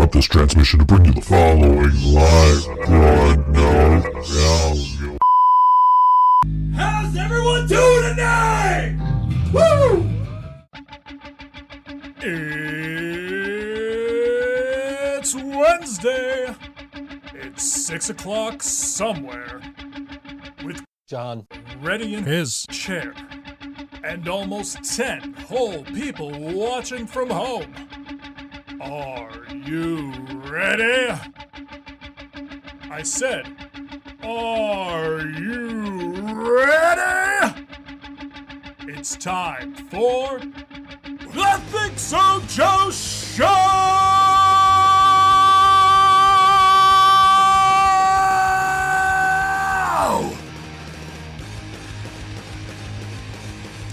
interrupt this transmission to bring you the following live broadcast. How's everyone doing tonight? Woo! It's Wednesday. It's 6 o'clock somewhere. With John ready in his chair. And almost 10 whole people watching from home. Are you ready? I said, are you ready? It's time for the ThinkSoJoE Show!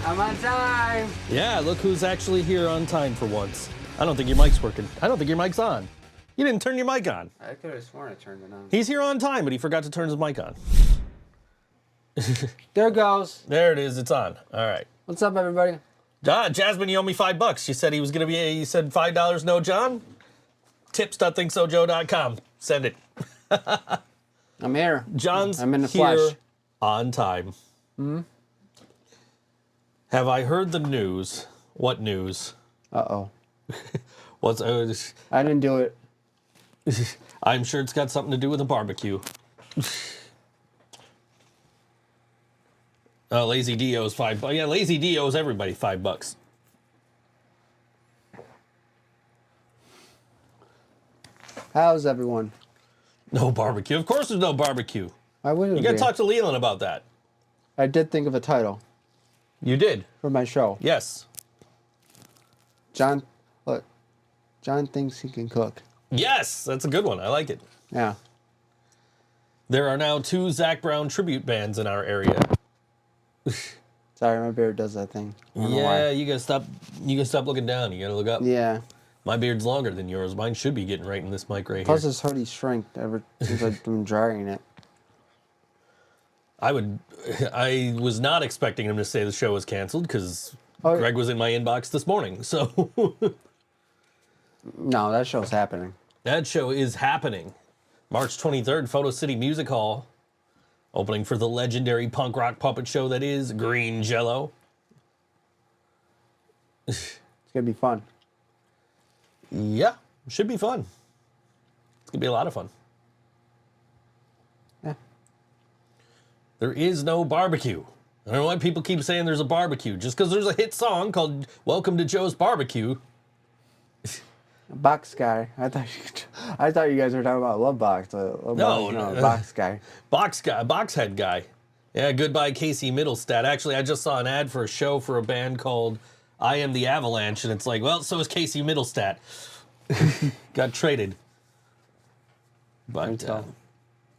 I'm on time. Yeah, look who's actually here on time for once. I don't think your mic's working. I don't think your mic's on. You didn't turn your mic on. I could have sworn I turned it on. He's here on time, but he forgot to turn his mic on. There it goes. There it is. It's on. All right. What's up, everybody? Jasmine, you owe me $5. She said he was going to be, you said $5, no, John? Tips.thinksojoe.com. Send it. I'm here. John's I'm in the here flesh. on time. Mm-hmm. Have I heard the news? What news? Uh-oh. What's I didn't do it. I'm sure it's got something to do with a barbecue. Lazy D owes $5. Yeah, Lazy D owes everybody $5. How's everyone? No barbecue. Of course there's no barbecue. I would. You gotta talk to Leland about that. I did think of a title You did. for my show. Yes. John, look. John thinks he can cook. Yes, that's a good one. I like it. Yeah. There are now 2 Zach Brown tribute bands in our area. Sorry, my beard does that thing. I don't know Yeah, why. you gotta stop. You gotta stop looking down. You gotta look up. Yeah. My beard's longer than yours. Mine should be getting right in this mic right Plus, here. his hoodie shrank ever since I've been drying it. I was not expecting him to say the show was canceled because Oh, Greg was in my inbox this morning. So No, that show's happening. that show is happening. March 23rd, Photo City Music Hall. Opening for the legendary punk rock puppet show that is Green Jello. It's gonna be fun. Yeah, should be fun. It's gonna be a lot of fun. Yeah. There is no barbecue. I don't know why people keep saying there's a barbecue. Just because there's a hit song called Welcome to Joe's Barbecue. Box guy. I thought you guys were talking about Love Box. No. Box guy. Boxhead guy. Yeah, goodbye Casey Middlestat. Actually, I just saw an ad for a show for a band called I Am the Avalanche, and it's like, well, so is Casey Middlestat. Got traded. But,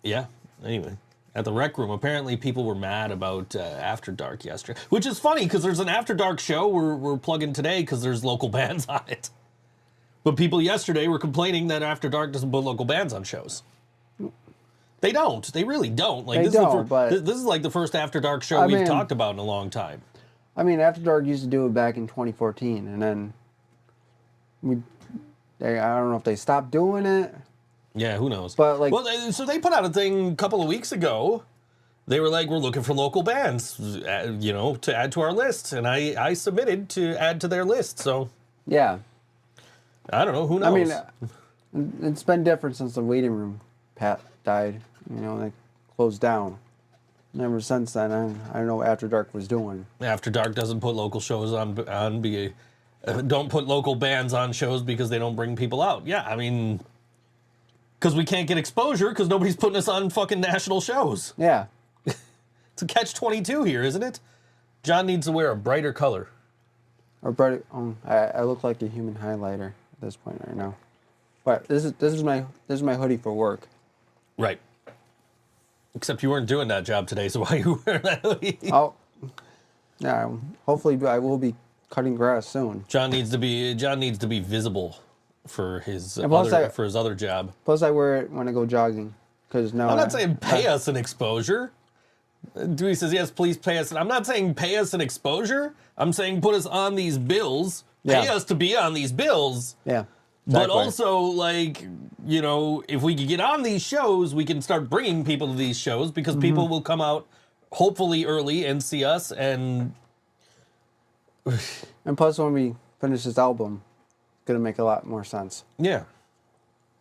yeah, anyway. At the Rec Room, apparently people were mad about After Dark yesterday. Which is funny, because there's an After Dark show we're plugging today because there's local bands on it. But people yesterday were complaining that After Dark doesn't put local bands on shows. They don't. They really don't. Like They this don't, is but- this is like the first After Dark show we've talked about in a long time. I mean, After Dark used to do it back in 2014, and then I don't know if they stopped doing it. Yeah, who knows? But, like- well, so they put out a thing a couple of weeks ago. They were like, we're looking for local bands, to add to our list, and I submitted to add to their list. So Yeah. I don't know. Who knows? I mean, it's been different since the waiting room Pat died. They closed down. And ever since then, I don't know what After Dark was doing. After Dark doesn't put local shows on don't put local bands on shows because they don't bring people out. Yeah, I mean, because we can't get exposure because nobody's putting us on fucking national shows. Yeah. It's a catch-22 here, isn't it? John needs to wear a brighter color. Or bright. I look like a human highlighter at this point right now. But this is my hoodie for work. Right. Except you weren't doing that job today, so why are you wearing that hoodie? Oh. Yeah. Hopefully, I will be cutting grass soon. John needs to be visible for his plus other job. Plus, I wear it when I go jogging. Because now I'm not saying pay us an exposure. Dewey says, yes, please pay us. I'm not saying pay us an exposure. I'm saying put us on these bills. Pay Yeah. us to be on these bills. Yeah. But Exactly. also, like, you know, if we could get on these shows, we can start bringing people to these shows because people will come out hopefully early and see us. And And plus, when we finish this album, it's gonna make a lot more sense yeah.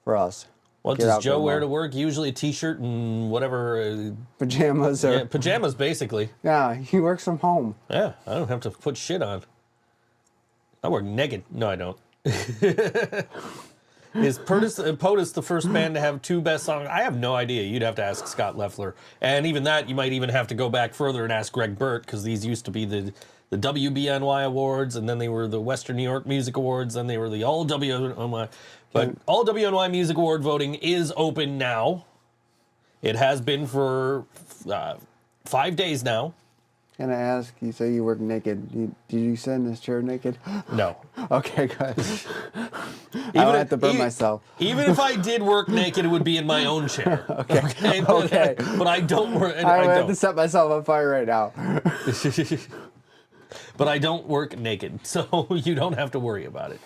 for us. What Get does out Joe there wear more. to work? Usually a t-shirt and whatever. Pajamas or Yeah, pajamas, basically. yeah, he works from home. Yeah, I don't have to put shit on. I work naked. No, I don't. Is POTUS the first band to have 2 best songs? I have no idea. You'd have to ask Scott Leffler. And even that, you might even have to go back further and ask Greg Burt, because these used to be the WBNY Awards, and then they were the Western New York Music Awards, then they were the All WNY. But All WNY Music Award voting is open now. It has been for 5 days now. Can I ask? You say you work naked. Did you sit in this chair naked? No. Okay, good. I don't have to burn myself. Even if I did work naked, it would be in my own chair. Okay. Okay. But I don't work. I I have to don't. set myself on fire right now. But I don't work naked, so you don't have to worry about it.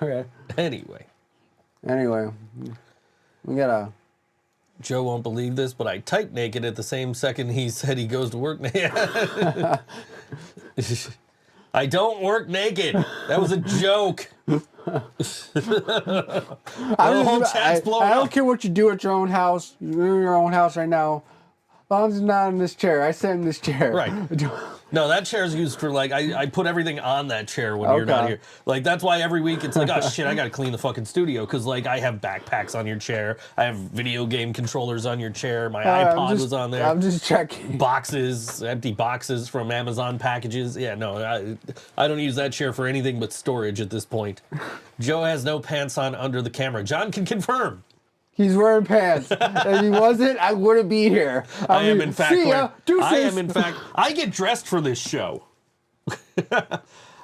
Okay. Anyway, Anyway, we gotta. Joe won't believe this, but I typed naked at the same second he said he goes to work naked. I don't work naked. That was a joke. The whole chat's blowing I don't up. care what you do at your own house. You're in your own house right now. As long as it's not in this chair. I sit in this chair. Right. No, that chair's used for, like, I put everything on that chair when you're not Okay. here. Like, that's why every week it's like, oh shit, I gotta clean the fucking studio. Cause, like, I have backpacks on your chair. I have video game controllers on your chair. My iPod was on there. I'm just checking. Boxes, empty boxes from Amazon packages. Yeah, no, I don't use that chair for anything but storage at this point. Joe has no pants on under the camera. John can confirm. He's wearing pants. If he wasn't, I wouldn't be here. I am in fact. See ya. Deuces. I am in fact. I get dressed for this show.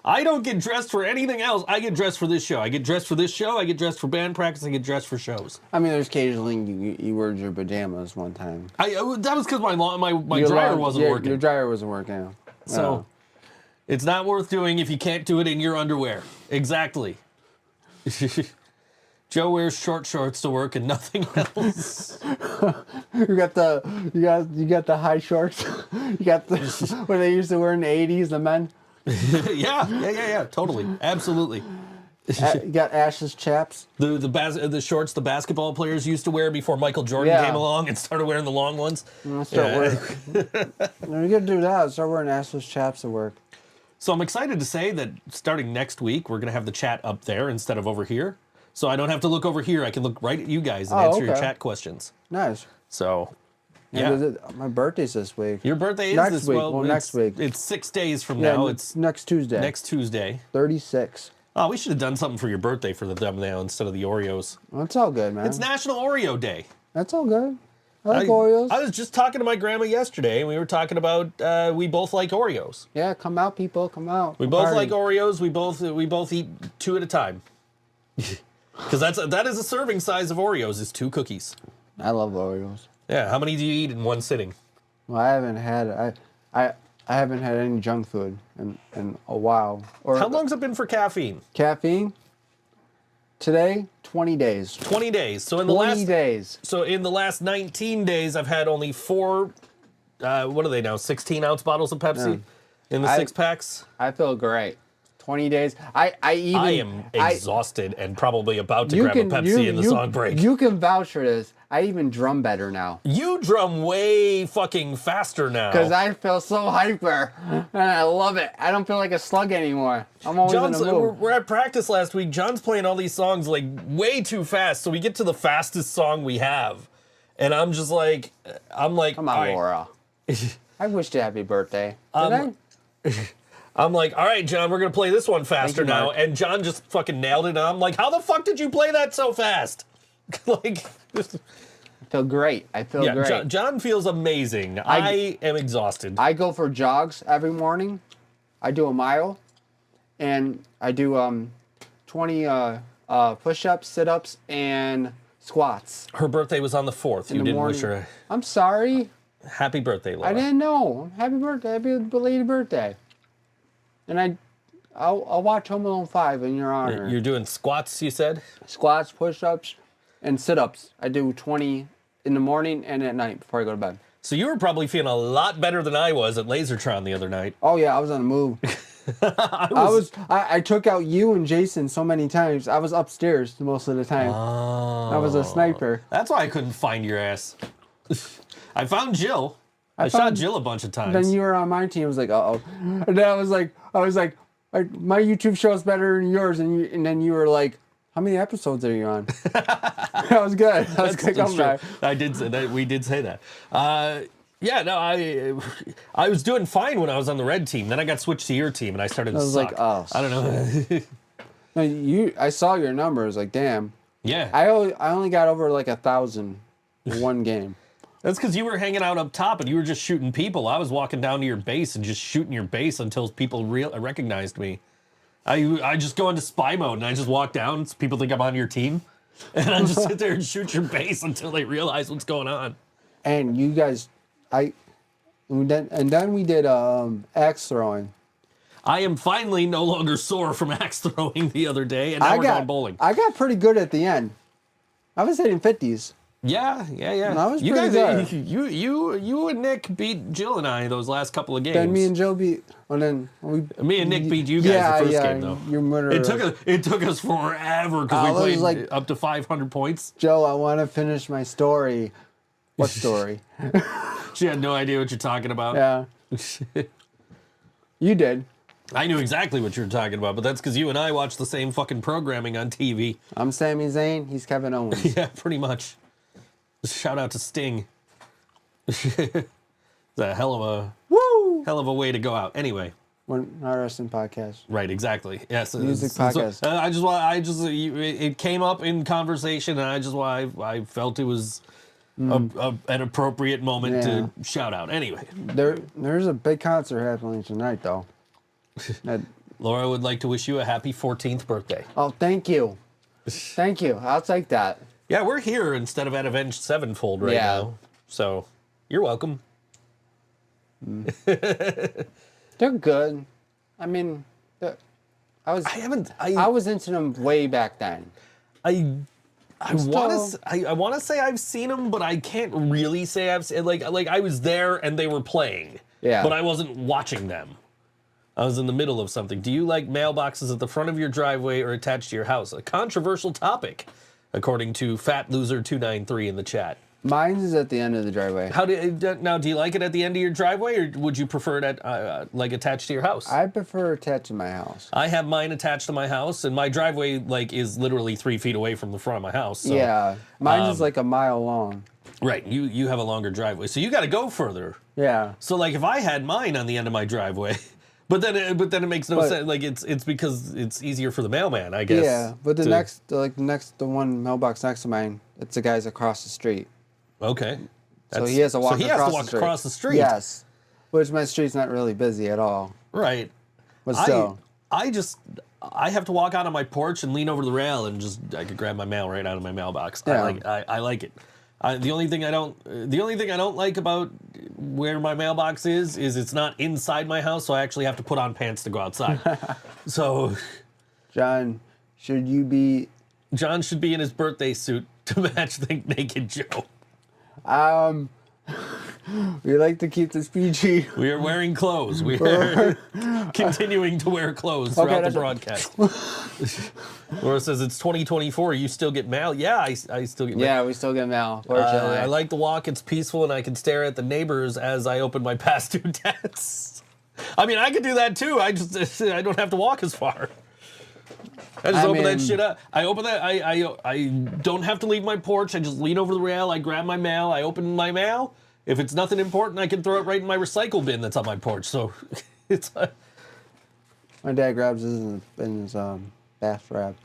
I don't get dressed for anything else. I get dressed for this show. I get dressed for this show. I get dressed for band practice. I get dressed for shows. I mean, there's occasionally you wore your pajamas one time. That was because my Your dryer lawn- wasn't yeah, working. Your dryer wasn't working. So it's not worth doing if you can't do it in your underwear. Exactly. Joe wears short shorts to work and nothing else. you got the high shorts. You got the what they used to wear in the '80s, the men. yeah. Totally, absolutely. You got Ash's chaps. The shorts the basketball players used to wear before Michael Jordan Yeah. came along and started wearing the long ones. Start wearing. When you gotta do that, start wearing Ash's chaps at work. So I'm excited to say that starting next week, we're going to have the chat up there instead of over here. So I don't have to look over here. I can look right at you guys and answer your okay. chat questions. Nice. So, Yeah. yeah. My birthday's this week. Your birthday is Next this week. well, Well, next week. It's 6 days from Yeah, now. It's next Tuesday. next Tuesday. 36. Oh, we should have done something for your birthday for the thumbnail instead of the Oreos. That's all good, man. It's National Oreo Day. That's all good. I like Oreos. I was just talking to my grandma yesterday, and we were talking about we both like Oreos. Yeah, come out, people. Come out. We both like Oreos. We both eat 2 at a time. Because that is a serving size of Oreos is 2 cookies. I love Oreos. Yeah, how many do you eat in one sitting? Well, I haven't had any junk food in a while. Or How long's it been for caffeine? caffeine? Today, 20 days. 20 days. So in 20 days. So in the last 19 days, I've had only 4. What are they now? 16-ounce bottles of Pepsi in the 6-packs. I feel great. 20 days. I am exhausted and probably about to grab a Pepsi in the song break. You can vouch for this. I even drum better now. You drum way fucking faster now. Because I feel so hyper. And I love it. I don't feel like a slug anymore. I'm always in the mood. We're at practice last week. John's playing all these songs like way too fast. So we get to the fastest song we have. And I'm just like, Come on, all right. Laura. I wished you happy birthday. Did I? I'm like, all right, John, we're going to play this one faster you, now. Mark. And John just fucking nailed it. And I'm like, how the fuck did you play that so fast? Like, just, I feel great. I feel yeah, great. John feels amazing. I am exhausted. I go for jogs every morning. I do a mile. And I do 20 push-ups, sit-ups, and squats. Her birthday was on the 4th. You the didn't morning. wish her I'm sorry. a happy birthday, Laura. I didn't know. Happy birthday. Happy belated birthday. And I I'll watch Home Alone 5 in your honor. You're doing squats, you said? Squats, push-ups, and sit-ups. I do 20 in the morning and at night before I go to bed. So you were probably feeling a lot better than I was at Lasertron the other night. Oh yeah, I was on the move. I took out you and Jason so many times. I was upstairs most of the time. I was a sniper. That's why I couldn't find your ass. I found Jill. I shot Jill a bunch of times. Then you were on my team. I was like, uh-oh. And then I was like, my YouTube show is better than yours. And then you were like, how many episodes are you on? That was good. That was good comeback. I did say that. We did say that. Yeah, no, I was doing fine when I was on the red team. Then I got switched to your team, and I started to suck. Like, oh, I don't know. No, I saw your numbers. Like, damn. Yeah. I only got over like 1,000 in one game. That's because you were hanging out up top and you were just shooting people. I was walking down to your base and just shooting your base until people recognized me. I just go into spy mode and I just walk down so people think I'm on your team. And I just sit there and shoot your base until they realize what's going on. And you guys, and then we did axe throwing. I am finally no longer sore from axe throwing the other day, and now we're going bowling. I got pretty good at the end. I was hitting 50s. Yeah. I was you pretty guys, good. you and Nick beat Jill and I those last couple of games. Then me and Jill beat. Me and Nick beat you guys the first game though. You murdered. It took us forever because we played up to 500 points. Joe, I want to finish my story. What story? She had no idea what you're talking about. Yeah. You did. I knew exactly what you were talking about, but that's because you and I watch the same fucking programming on TV. I'm Sami Zayn. He's Kevin Owens. Yeah, pretty much. Shout out to Sting. It's a hell of a way to go out. Anyway, we're not a wrestling podcast. Right, exactly. Yes, music podcast. It came up in conversation, and I felt it was an appropriate moment to shout out. Anyway, there's a big concert happening tonight, though. Laura would like to wish you a happy 14th birthday. Oh, thank you. Thank you. I'll take that. Yeah, we're here instead of at Avenged Sevenfold right now. So, you're welcome. They're good. I mean, I was into them way back then. I want to say I've seen them, but I can't really say I've seen, like I was there and they were playing. Yeah. But I wasn't watching them. I was in the middle of something. Do you like mailboxes at the front of your driveway or attached to your house? A controversial topic, according to Fat Loser 293 in the chat. Mine is at the end of the driveway. Do you like it at the end of your driveway, or would you prefer it at attached to your house? I prefer attached to my house. I have mine attached to my house, and my driveway is literally 3 feet away from the front of my house. So, yeah, mine is like a mile long. Right, you have a longer driveway, so you got to go further. Yeah. So if I had mine on the end of my driveway. But then it makes no sense. Like it's because it's easier for the mailman, I guess. Yeah, but the one mailbox next to mine, it's the guy's across the street. Okay. So he has to walk across the street. Yes, which my street's not really busy at all. Right. But still, I have to walk out on my porch and lean over the rail and I could grab my mail right out of my mailbox. Yeah. I like it. The only thing I don't like about where my mailbox is it's not inside my house, so I actually have to put on pants to go outside. So, John should be in his birthday suit to match Think Naked Joe. We like to keep this PG. We are wearing clothes. We are continuing to wear clothes throughout the broadcast. Laura says it's 2024. You still get mail? Yeah, I still get mail. Yeah, we still get mail. Fortunately. I like the walk. It's peaceful, and I can stare at the neighbors as I open my past due debts. I mean, I could do that too. I don't have to walk as far. I just open that shit up. I open that. I don't have to leave my porch. I just lean over the rail. I grab my mail. I open my mail. If it's nothing important, I can throw it right in my recycle bin that's on my porch. So it's. My dad grabs his in his bathroom.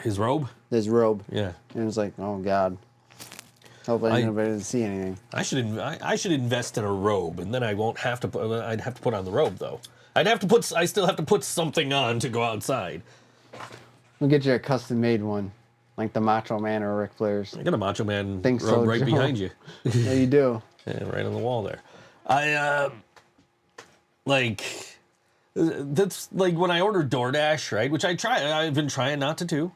His robe. His robe. Yeah. And it's like, oh God. Hopefully nobody doesn't see anything. I should invest in a robe, and then I won't have to. I'd have to put on the robe though. I still have to put something on to go outside. We'll get you a custom-made one, like the Macho Man or Ric Flair's. I got a Macho Man Think robe so, right Joe. behind you. Yeah, you do. Yeah, right on the wall there. That's like when I order DoorDash, right? Which I've been trying not to do.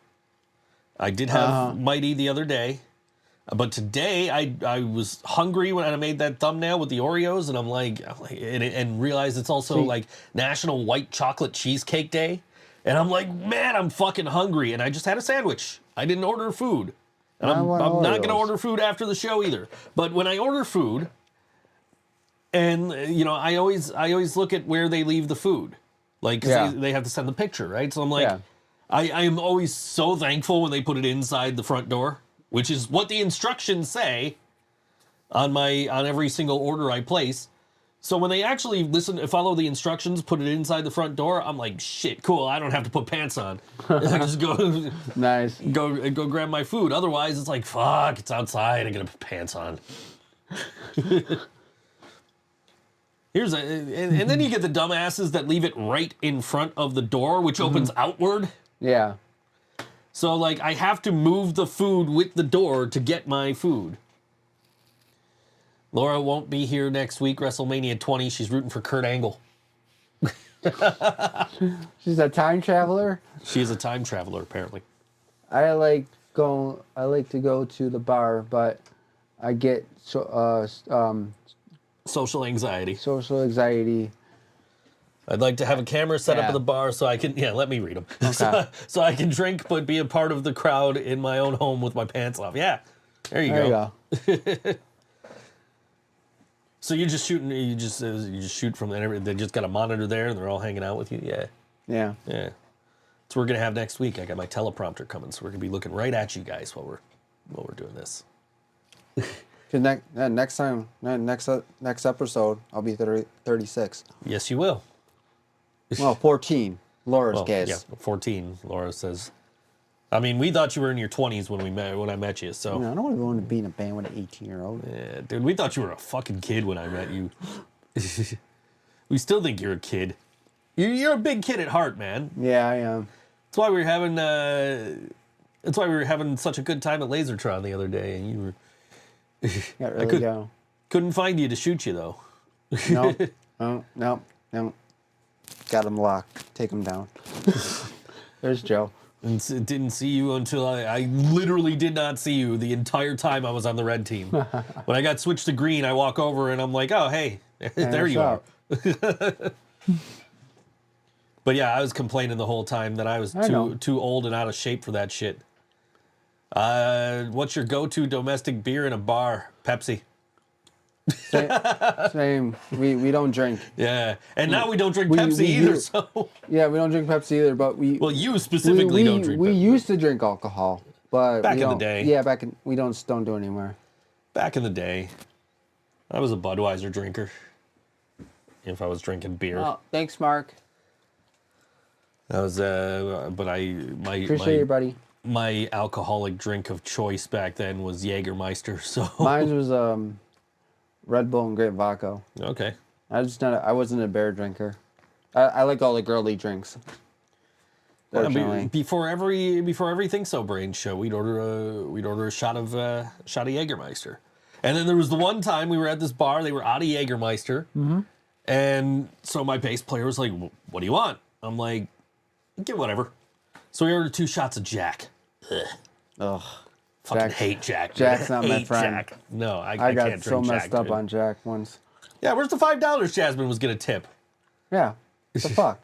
I did have Mighty the other day. But today I was hungry when I made that thumbnail with the Oreos, and I'm like and realized it's also like National White Chocolate Cheesecake Day. And I'm like, man, I'm fucking hungry. And I just had a sandwich. I didn't order food. And I'm not going to order food after the show either. But when I order food, and, you know, I always look at where they leave the food. Like, 'cause they have to send the picture, right? So I'm like, I am always so thankful when they put it inside the front door, which is what the instructions say on every single order I place. So when they actually follow the instructions, put it inside the front door, I'm like, shit, cool. I don't have to put pants on. I just go, nice, go grab my food. Otherwise, it's like, fuck, it's outside. I gotta put pants on. And then you get the dumbasses that leave it right in front of the door, which opens outward. Yeah. So like, I have to move the food with the door to get my food. Laura won't be here next week, WrestleMania 20. She's rooting for Kurt Angle. She's a time traveler? She is a time traveler, apparently. I like to go to the bar, but I get social anxiety. Social anxiety. I'd like to have a camera set up at the bar so I can, let me read them. Okay. So I can drink but be a part of the crowd in my own home with my pants off. Yeah, there you go. So you're just shooting. You just shoot from there. They just got a monitor there, and they're all hanging out with you. Yeah. Yeah. Yeah. That's what we're gonna have next week. I got my teleprompter coming, so we're gonna be looking right at you guys while we're doing this. Next episode, I'll be 36. Yes, you will. Well, 14. Laura's case. Yeah, 14. Laura says. I mean, we thought you were in your 20s when I met you. So I don't want to go into being in a band with an 18-year-old. Yeah, dude, we thought you were a fucking kid when I met you. We still think you're a kid. You're a big kid at heart, man. Yeah, I am. That's why we were having. That's why we were having such a good time at Lasertron the other day, and you were. Couldn't find you to shoot you though. No. Got him locked. Take him down. There's Joe. And didn't see you until I literally did not see you the entire time I was on the red team. When I got switched to green, I walk over and I'm like, oh, hey, there you are. But yeah, I was complaining the whole time that I was too old and out of shape for that shit. What's your go-to domestic beer in a bar? Pepsi. Same. We don't drink. Yeah, and now we don't drink Pepsi either. So yeah, we don't drink Pepsi either. But you specifically don't drink. We used to drink alcohol, but back in the day. Yeah, we don't do it anymore. Back in the day, I was a Budweiser drinker. If I was drinking beer. Oh, thanks, Mark. That was appreciate you, buddy. My alcoholic drink of choice back then was Jägermeister. So mine was Red Bull and grape vodka. Okay. I wasn't a beer drinker. I like all the girly drinks. Before every Think So Brain show, we'd order a shot of Jägermeister. And then there was the one time we were at this bar, they were out of Jägermeister. Mm-hmm. And so my bass player was like, what do you want? I'm like, get whatever. So we ordered 2 shots of Jack. Ugh. Fucking hate Jack. Jack's not my friend. Jack. No, I got can't so drink Jack. Messed up on Jack once. Yeah, where's the $5 Jasmine was gonna tip? Yeah. What the fuck?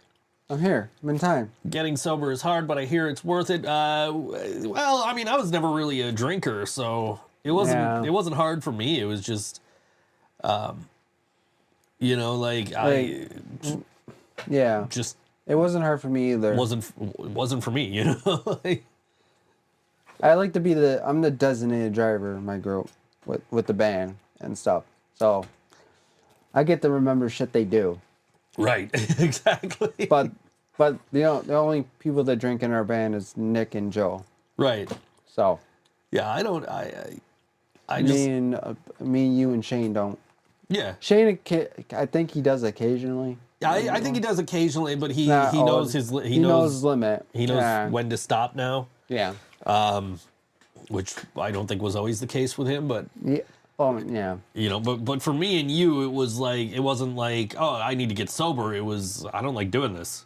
I'm here. I'm in time. Getting sober is hard, but I hear it's worth it. Well, I mean, I was never really a drinker, so it wasn't hard for me. It was just, just. It wasn't hard for me either. It wasn't for me, you know. I like to be I'm the designated driver in my group with the band and stuff. So I get to remember shit they do. Right, exactly. But the only people that drink in our band is Nick and Joe. Right. So. Yeah, I don't. Me and you and Shane don't. Yeah. Shane, I think he does occasionally. I think he does occasionally, but he knows his limit. He knows when to stop now. Yeah. Which I don't think was always the case with him, but yeah. Oh, yeah. You know, but for me and you, it wasn't like, oh, I need to get sober. It was, I don't like doing this.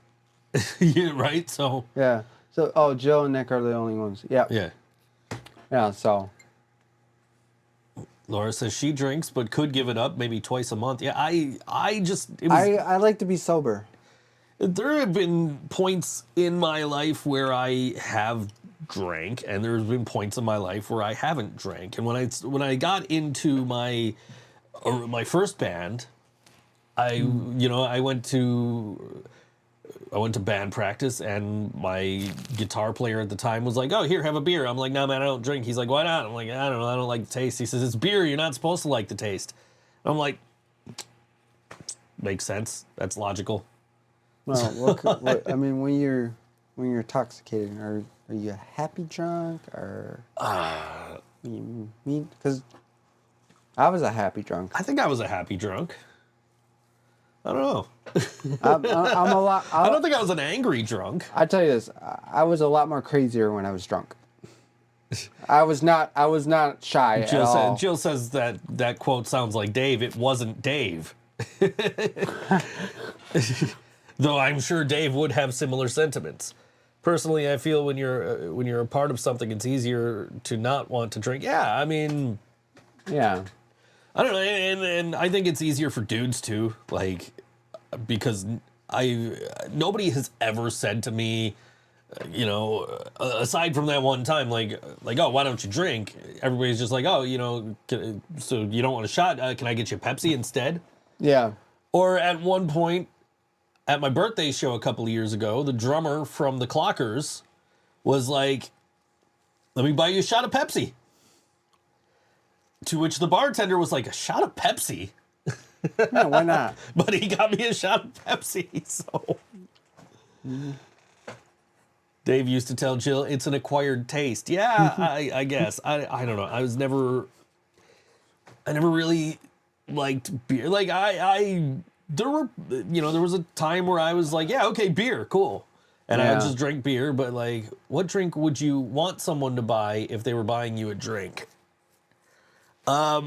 Yeah, right? So. Yeah. So, Jill and Nick are the only ones. Yeah. Yeah. Yeah, so. Laura says she drinks, but could give it up maybe twice a month. Yeah, I like to be sober. There have been points in my life where I have drank, and there's been points in my life where I haven't drank. And when I got into my first band, I went to band practice, and my guitar player at the time was like, "Oh, here, have a beer." I'm like, "No, man, I don't drink." He's like, "Why not?" I'm like, "I don't know, I don't like the taste." He says, "It's beer. You're not supposed to like the taste." I'm like, "Makes sense. That's logical." Well, I mean, when you're intoxicated, are you a happy drunk or? Because I was a happy drunk. I think I was a happy drunk. I don't know. I'm a lot. I don't think I was an angry drunk. I tell you this, I was a lot more crazier when I was drunk. I was not shy at all. Jill says that quote sounds like Dave. It wasn't Dave. Though I'm sure Dave would have similar sentiments. Personally, I feel when you're a part of something, it's easier to not want to drink. Yeah, I mean, yeah. I don't know, and I think it's easier for dudes too, like, because nobody has ever said to me, you know, aside from that one time, like, oh, why don't you drink? Everybody's just like, oh, you know, so you don't want a shot? Can I get you a Pepsi instead? Yeah. Or at one point, at my birthday show a couple of years ago, the drummer from the Clockers was like, let me buy you a shot of Pepsi. To which the bartender was like, a shot of Pepsi? Yeah, why not? But he got me a shot of Pepsi, so. Dave used to tell Jill, it's an acquired taste. Yeah, I guess. I don't know. I never really liked beer. Like, there was a time where I was like, yeah, okay, beer, cool. And I would just drink beer, but like, what drink would you want someone to buy if they were buying you a drink? I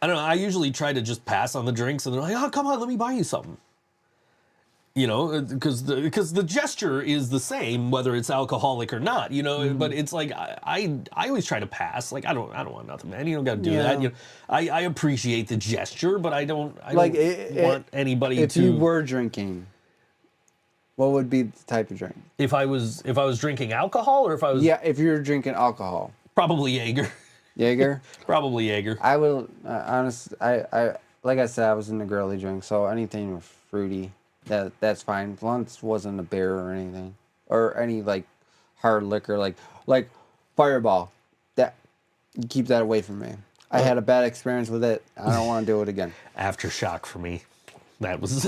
don't know. I usually try to just pass on the drinks, and they're like, "Oh, come on, let me buy you something." You know, because the gesture is the same whether it's alcoholic or not. You know, but it's like I always try to pass. Like I don't want nothing, man. You don't got to do that. You know, I appreciate the gesture, but I don't want anybody to. If you were drinking, what would be the type of drink? If I was drinking alcohol, or if I was if you were drinking alcohol, probably Jaeger. Jaeger? Probably Jaeger. I will, honestly, I like I said, I was in the girly drink, so anything fruity, that's fine. As long as it wasn't a beer or anything. Or any, like, hard liquor, like Fireball. Keep that away from me. I had a bad experience with it. I don't want to do it again. Aftershock for me. That was...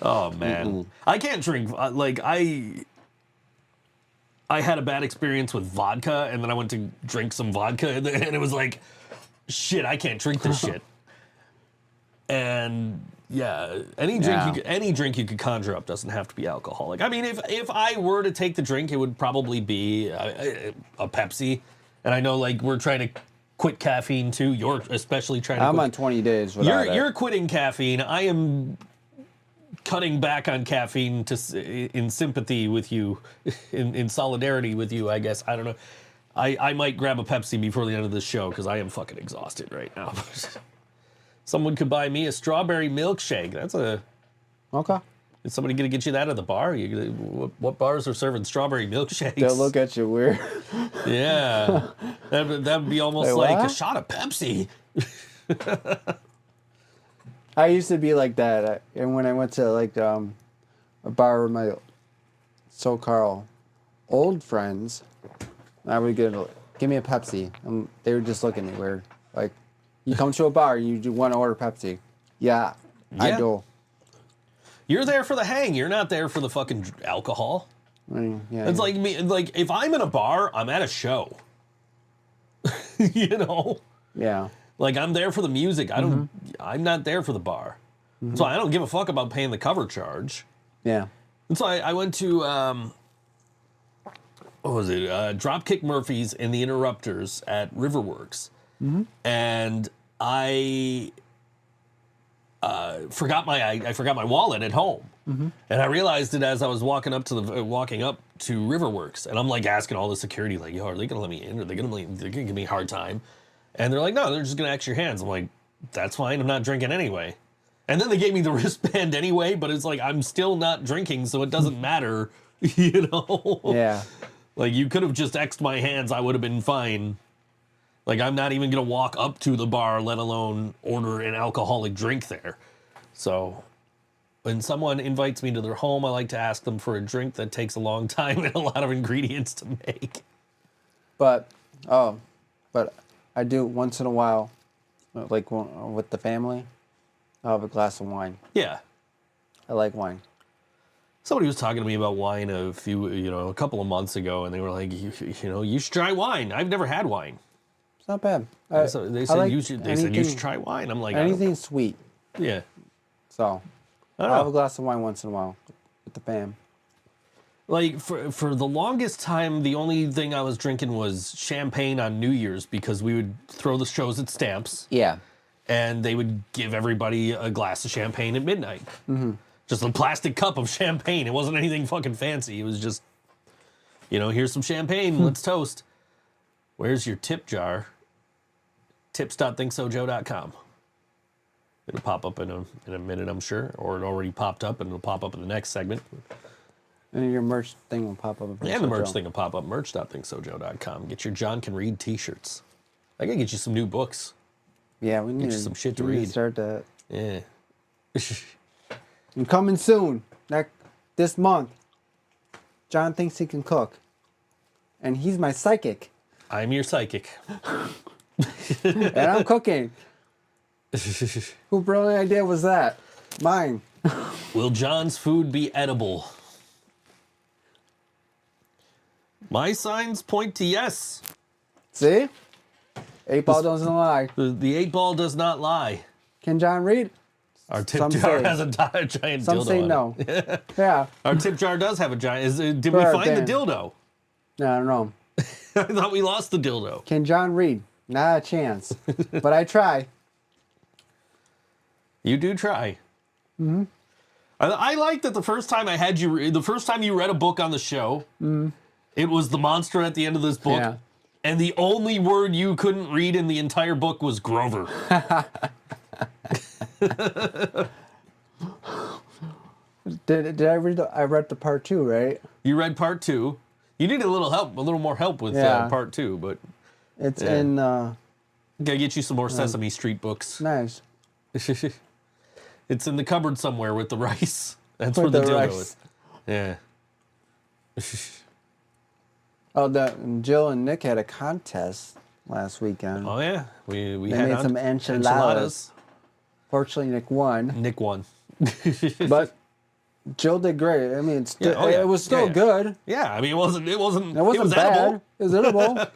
Oh, man. Mm-mm. I can't drink, like, I had a bad experience with vodka, and then I went to drink some vodka, and it was like, shit, I can't drink this shit. And yeah, any drink you could conjure up doesn't have to be alcoholic. I mean, if I were to take the drink, it would probably be a Pepsi. And I know, like, we're trying to quit caffeine too. You're especially trying to. I'm on 20 days without it. You're quitting caffeine. I am cutting back on caffeine in sympathy with you, in solidarity with you, I guess. I don't know. I might grab a Pepsi before the end of this show because I am fucking exhausted right now. Someone could buy me a strawberry milkshake. That's okay. Is somebody gonna get you that at the bar? What bars are serving strawberry milkshakes? They'll look at you weird. Yeah, that would be almost like a shot of Pepsi. I used to be like that, and when I went to like a bar with my so-called old friends, I would give me a Pepsi, and they would just look at me weird. Like, you come to a bar, you want to order Pepsi? Yeah, I do. You're there for the hang. You're not there for the fucking alcohol. It's like me. Like if I'm in a bar, I'm at a show. You know. Yeah. Like I'm there for the music. I'm not there for the bar. So I don't give a fuck about paying the cover charge. Yeah. And so I went to what was it? Dropkick Murphys and the Interrupters at Riverworks. And I forgot my wallet at home. And I realized it as I was walking up to Riverworks, and I'm like asking all the security, like, yo, are they gonna let me in? They're gonna give me a hard time. And they're like, no, they're just gonna ask your hands. I'm like, that's fine, I'm not drinking anyway. And then they gave me the wristband anyway, but it's like, I'm still not drinking, so it doesn't matter, you know? Yeah. Like, you could have just X'd my hands, I would have been fine. Like, I'm not even going to walk up to the bar, let alone order an alcoholic drink there. So, when someone invites me to their home, I like to ask them for a drink that takes a long time and a lot of ingredients to make. But I do once in a while, like with the family, I'll have a glass of wine. Yeah. I like wine. Somebody was talking to me about wine a couple of months ago, and they were like, you should try wine. I've never had wine. It's not bad. They said you should try wine. I'm like, anything sweet. Yeah. So I'll have a glass of wine once in a while with the fam. Like, for the longest time, the only thing I was drinking was champagne on New Year's, because we would throw the shows at Stamps. Yeah. And they would give everybody a glass of champagne at midnight. Just a plastic cup of champagne. It wasn't anything fucking fancy. It was just, here's some champagne. Let's toast. Where's your tip jar? Tips.thinksojoe.com. It'll pop up in a minute, I'm sure. Or it already popped up, and it'll pop up in the next segment. And your merch thing will pop up. And the merch thing will pop up. Merch.thinksojoe.com. Get your John Can Read t-shirts. I gotta get you some new books. Yeah, we need some shit to read. Start that. Yeah. I'm coming soon. This month. John thinks he can cook. And he's my psychic. I'm your psychic. And I'm cooking. Who brilliant idea was that? Mine. Will John's food be edible? My signs point to yes. See? 8-ball doesn't lie. The 8-ball does not lie. Can John read? Our tip jar has a giant dildo. Some say no. Yeah. Our tip jar does have a giant. Did we find the dildo? No, I don't know. I thought we lost the dildo. Can John read? Not a chance. But I try. You do try. I like that the first time you read a book on the show, it was the monster at the end of this book. Yeah. And the only word you couldn't read in the entire book was Grover. Did I read I read the part 2, right? You read part 2. You needed a little more help with part 2, but it's in gotta get you some more Sesame Street books. Nice. It's in the cupboard somewhere with the rice. That's With where the the dildo rice. is. Yeah. Jill and Nick had a contest last weekend. Oh yeah, we They had made some enchiladas. Fortunately, Nick won. Nick won. But Jill did great. I mean, it was still good. Yeah, I mean, it wasn't It bad. bad. It was edible.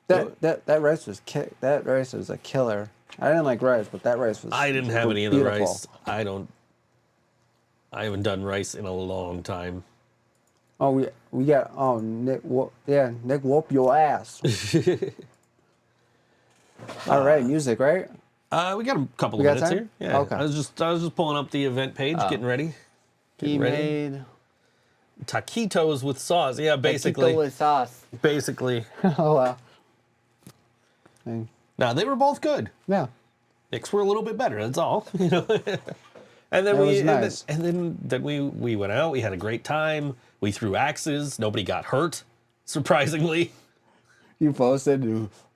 that rice was that rice was a killer. I didn't like rice, but that rice was. I didn't have any of the beautiful. rice. I haven't done rice in a long time. Oh, we got Nick. Nick whoop your ass. All right, music, right? We got a couple of got minutes time? here. Yeah. Okay. I was just pulling up the event page, getting ready. He made Taquitos with sauce. Yeah, basically. taquito with sauce. Basically. Oh wow. Now they were both good. Yeah. Nick's were a little bit better. That's all. And then That was nice. and then we went out. We had a great time. We threw axes. Nobody got hurt, surprisingly. You posted.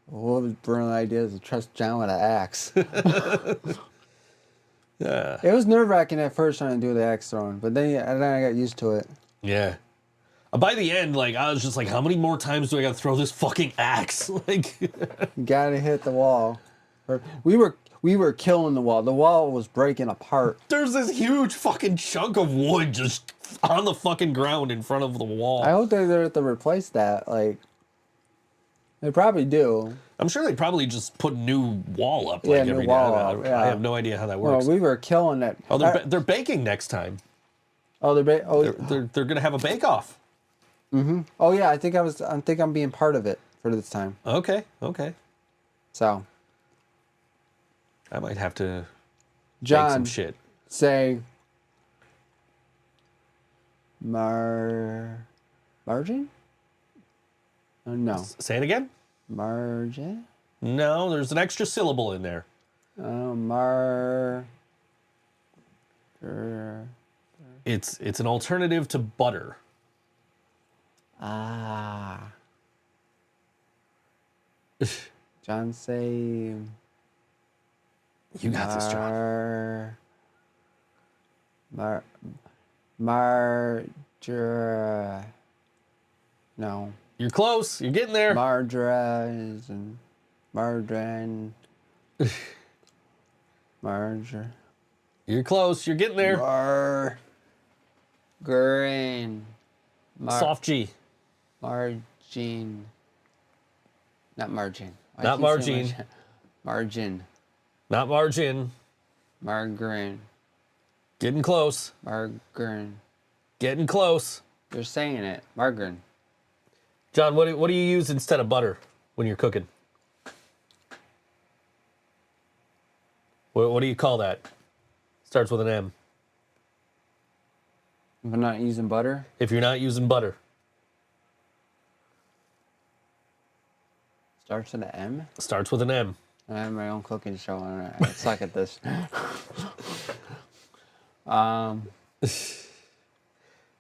What was brilliant idea to trust John with an axe. Yeah. It was nerve wracking at first trying to do the axe throwing, but then I got used to it. Yeah. By the end, I was just like, how many more times do I gotta throw this fucking axe? You gotta hit the wall. We were killing the wall. The wall was breaking apart. There's this huge fucking chunk of wood just on the fucking ground in front of the wall. I hope they're there to replace that. They probably do. I'm sure they probably just put new wall up Yeah, every new wall day. up, yeah. I have no idea how that Well, works. we were killing it. They're baking next time. Oh, They're gonna have a bake off. Oh yeah, I think I'm being part of it for this time. Okay. So, I might have to John, make some shit. say margin? No. Say it again? Margin? No, there's an extra syllable in there. It's an alternative to butter. John, say You got this, John. No. You're close. You're getting there. Margarine. You're close. You're getting there. Green. Soft G. Margin. Not margin. Not margin. Margin. Not margin. Margarine. Getting close. Margarine. Getting close. You're saying it. Margarine. John, what do you use instead of butter when you're cooking? What do you call that? Starts with an M. If I'm not using butter? If you're not using butter. Starts with an M? Starts with an M. I have my own cooking show and I suck at this.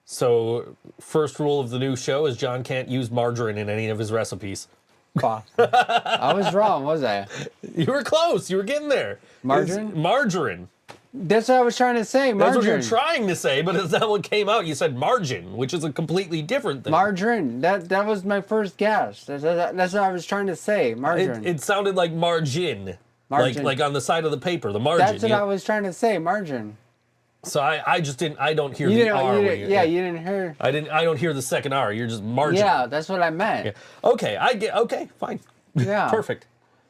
So, first rule of the new show is John can't use margarine in any of his recipes. I was wrong, was I? You were close. You were getting there. Margarine? It's margarine. That's what I was trying to say. Margarine. That's what you're trying to say, but it's not what came out. You said margin, which is a completely different thing. Margarine. That was my first guess. That's what I was trying to say. Margarine. It sounded like margin. Margin. Like on the side of the paper, the margin. That's what I was trying to say. Margin. So I just didn't. I don't hear You the didn't. R. You when didn't yeah, you didn't hear. I don't hear the second R. You're just margin. Yeah, that's what I meant. Yeah. Okay, I get. Okay, fine. Yeah. Perfect.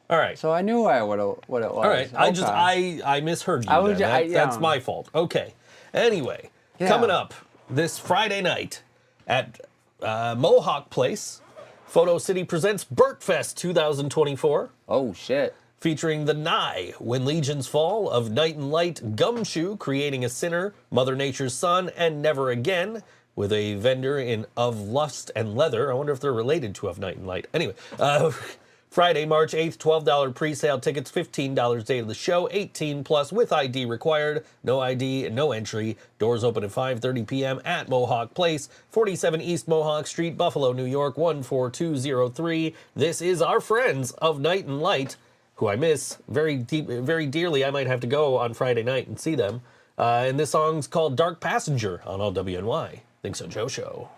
All right. So I knew what it was. All right. I misheard you. That's my fault. Okay. Anyway, coming up this Friday night at Mohawk Place, Photo City presents Burtfest 2024. Oh shit. Featuring the Nye, When Legions Fall, of Night and Light, Gumshoe, Creating a Sinner, Mother Nature's Son, and Never Again, with a vendor in Of Lust and Leather. I wonder if they're related to Of Night and Light. Anyway, Friday, March 8th, $12 pre-sale tickets, $15 day of the show, 18 plus with ID required, no ID and no entry. Doors open at 5:30 p.m. at Mohawk Place, 47 East Mohawk Street, Buffalo, New York, 14203. This is our friends of Night and Light, who I miss very dearly. I might have to go on Friday night and see them. And this song's called Dark Passenger on LWNY. Think So Joe Show.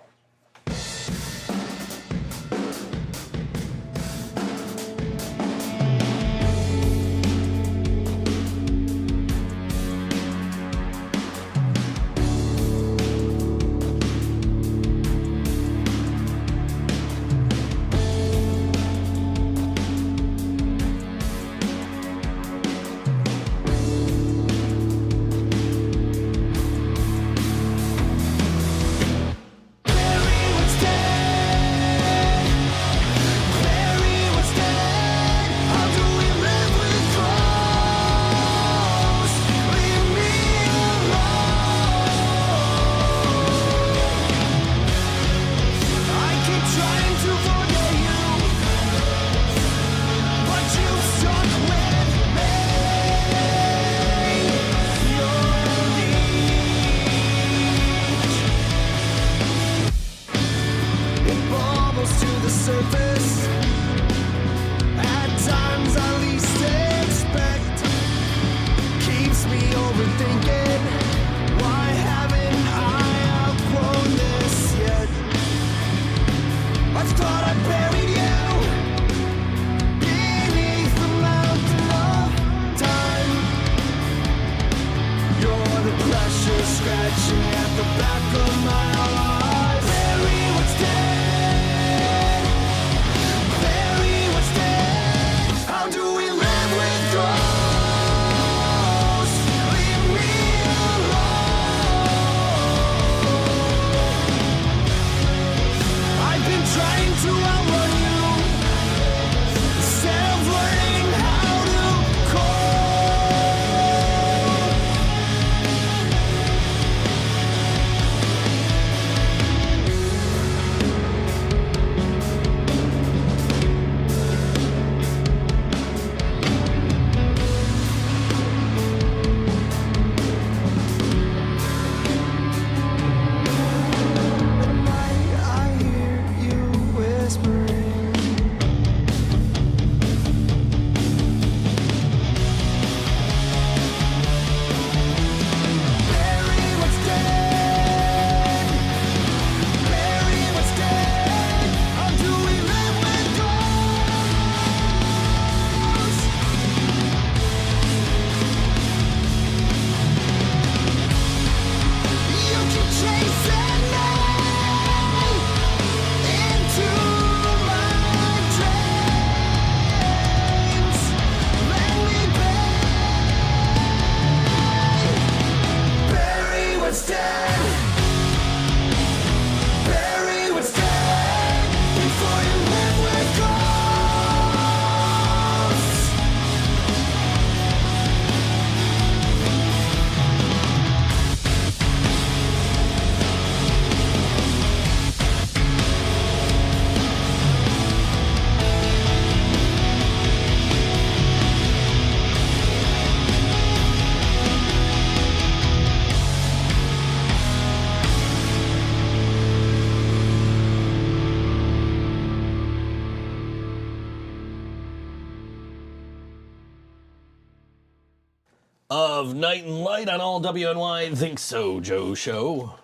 of Night and Light on all WNY ThinkSoJoE show.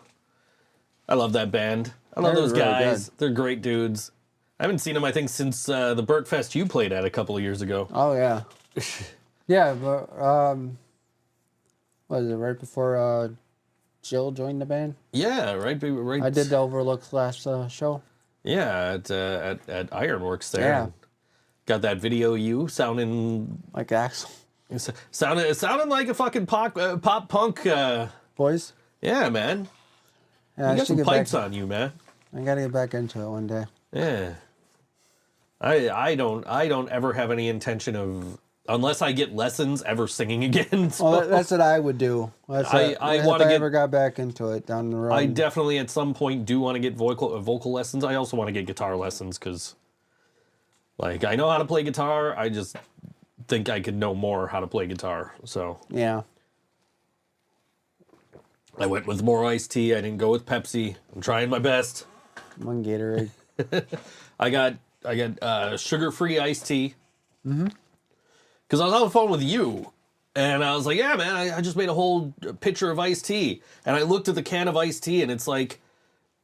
I love that band. I love those really guys. good. They're great dudes. I haven't seen them, I think, since the Burt Fest you played at a couple of years ago. Oh yeah. Yeah, but was it right before Jill joined the band? Yeah, right. I did the Overlook's last show. Yeah, at Ironworks there. Yeah. And got that video you sounding Like Axel. sounding like a fucking pop punk. Boys? Yeah, man. Yeah, You got some pipes on you, man. I gotta get back into it one day. Yeah. I don't ever have any intention of, unless I get lessons, ever singing again. So Well, that's what I would do. That's I if wanna I get- ever got back into it down the road. I definitely at some point do want to get vocal lessons. I also want to get guitar lessons because, like, I know how to play guitar. I just think I could know more how to play guitar. So Yeah. I went with more iced tea. I didn't go with Pepsi. I'm trying my best. One Gatorade. I got sugar-free iced tea. Mm-hmm. Because I was on the phone with you, and I was like, yeah, man, I just made a whole pitcher of iced tea. And I looked at the can of iced tea, and it's like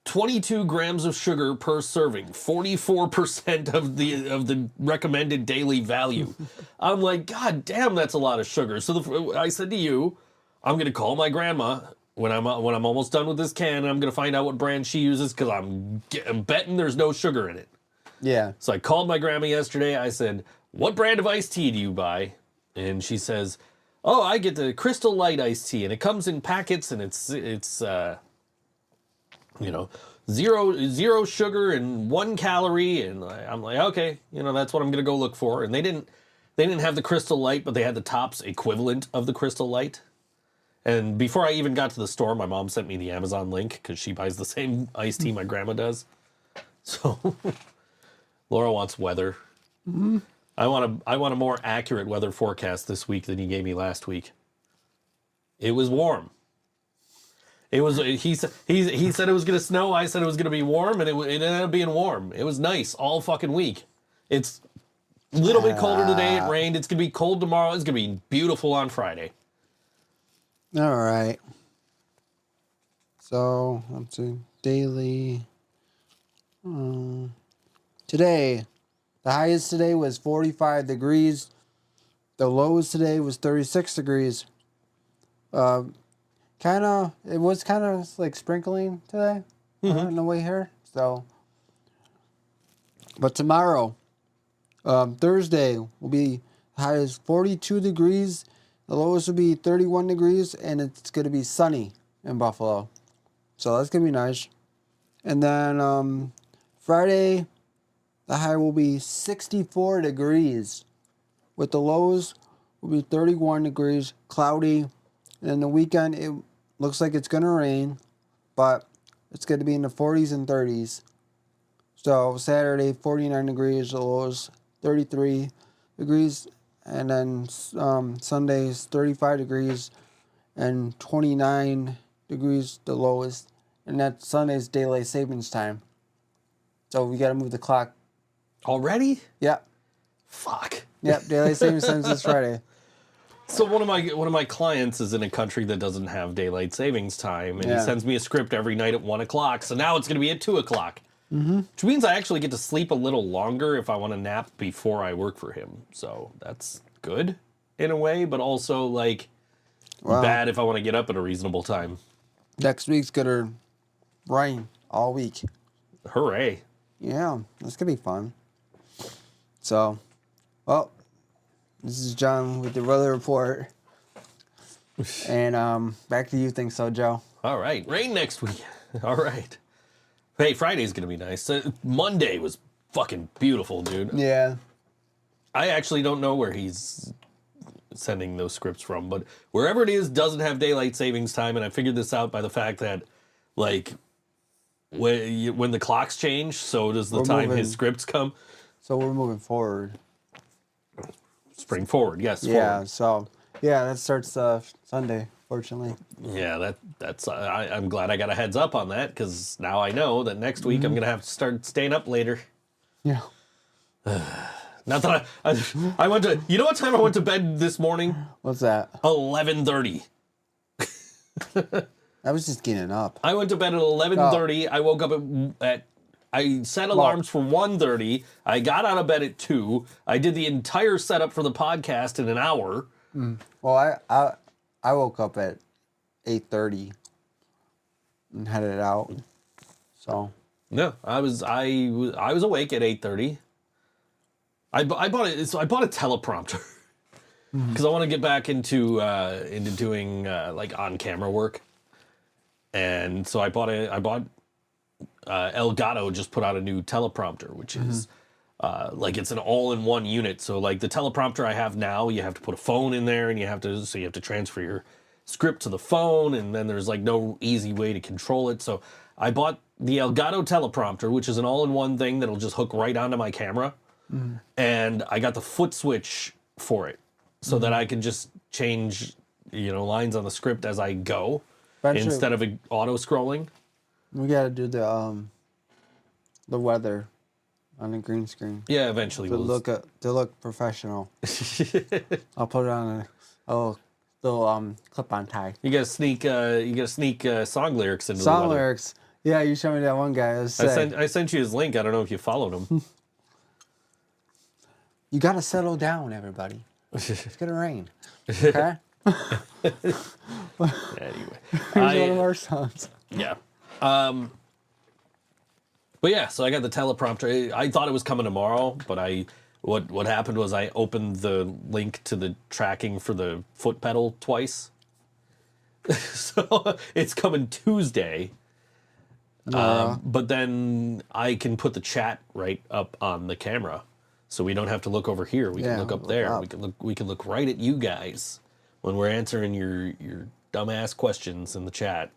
22 grams of sugar per serving, 44% of the recommended daily value. I'm like, God damn, that's a lot of sugar. So I said to you, I'm going to call my grandma when I'm almost done with this can, and I'm going to find out what brand she uses, because I'm betting there's no sugar in it. Yeah. So I called my grandma yesterday. I said, what brand of iced tea do you buy? And she says, oh, I get the Crystal Light iced tea, and it comes in packets, and it's zero sugar and 1 calorie. And I'm like, okay, that's what I'm gonna go look for. And they didn't have the Crystal Light, but they had the Topps equivalent of the Crystal Light. And before I even got to the store, my mom sent me the Amazon link because she buys the same iced tea my grandma does. So Laura wants weather. Mm-hmm. I want a more accurate weather forecast this week than you gave me last week. It was warm. It was. He said it was gonna snow. I said it was gonna be warm, and it ended up being warm. It was nice all fucking week. It's a little bit colder today. It rained. It's gonna be cold tomorrow. It's gonna be beautiful on Friday. All right. So let's see. Daily. Today, the highest today was 45 degrees. The lowest today was 36 degrees. It was kind of like sprinkling today on the way here. So, but tomorrow, Thursday, will be high as 42 degrees. The lowest will be 31 degrees, and it's going to be sunny in Buffalo. So that's going to be nice. And then Friday, the high will be 64 degrees. With the lows will be 31 degrees, cloudy. And then the weekend, it looks like it's going to rain, but it's going to be in the 40s and 30s. So Saturday, 49 degrees, the lows 33 degrees. And then Sunday's 35 degrees and 29 degrees the lowest. And that's Sunday's daylight savings time. So we got to move the clock. Already? Yep. Fuck. Yep, daylight savings time is Friday. So one of my clients is in a country that doesn't have daylight savings time, and he sends me a script every night at 1 o'clock. So now it's going to be at 2 o'clock, which means I actually get to sleep a little longer if I want to nap before I work for him. So that's good in a way, but also like bad if I want to get up at a reasonable time. Next week's gonna rain all week. Hooray! Yeah, that's gonna be fun. So, well, this is John with the weather report. And back to you, ThinkSoJoE. All right, rain next week. All right. Hey, Friday's gonna be nice. Monday was fucking beautiful, dude. Yeah. I actually don't know where he's sending those scripts from, but wherever it is doesn't have daylight savings time, and I figured this out by the fact that, like, when the clocks change, so does the time his scripts come. So we're moving forward. Spring forward, yes. Yeah. Forward. So that starts Sunday. Fortunately. Yeah, that's. I'm glad I got a heads up on that, because now I know that next week I'm gonna have to start staying up later. Yeah. Not that I went to. You know what time I went to bed this morning? What's that? 11:30. I was just getting up. I went to bed at 11:30. I woke up at I set alarms for 1:30. I got out of bed at 2. I did the entire setup for the podcast in an hour. Well, I woke up at 8:30 and headed out. So No, I was awake at 8:30. I bought it. So I bought a teleprompter because I want to get back into doing like on camera work. And so I bought Elgato just put out a new teleprompter, which is like it's an all-in-one unit. So like the teleprompter I have now, you have to put a phone in there, and you have to transfer your script to the phone, and then there's like no easy way to control it. So I bought the Elgato teleprompter, which is an all-in-one thing that'll just hook right onto my camera, and I got the foot switch for it, so that I can just change lines on the script as I go. Eventually, Instead of auto scrolling. we gotta do the weather on the green screen Yeah, eventually to we'll look professional. I'll put it on a little clip-on tie. You gotta sneak song lyrics into the Song weather. lyrics. Yeah, you showed me that one guy. It was sick. I sent you his link. I don't know if you followed him. You gotta settle down, everybody. It's gonna rain. Okay. Anyway, Here's one of our songs. yeah. But yeah, so I got the teleprompter. I thought it was coming tomorrow, but what happened was I opened the link to the tracking for the foot pedal twice. So it's coming Tuesday. But then I can put the chat right up on the camera, so we don't have to look over here. We can look up there. We can look right at you guys when we're answering your dumbass questions in the chat.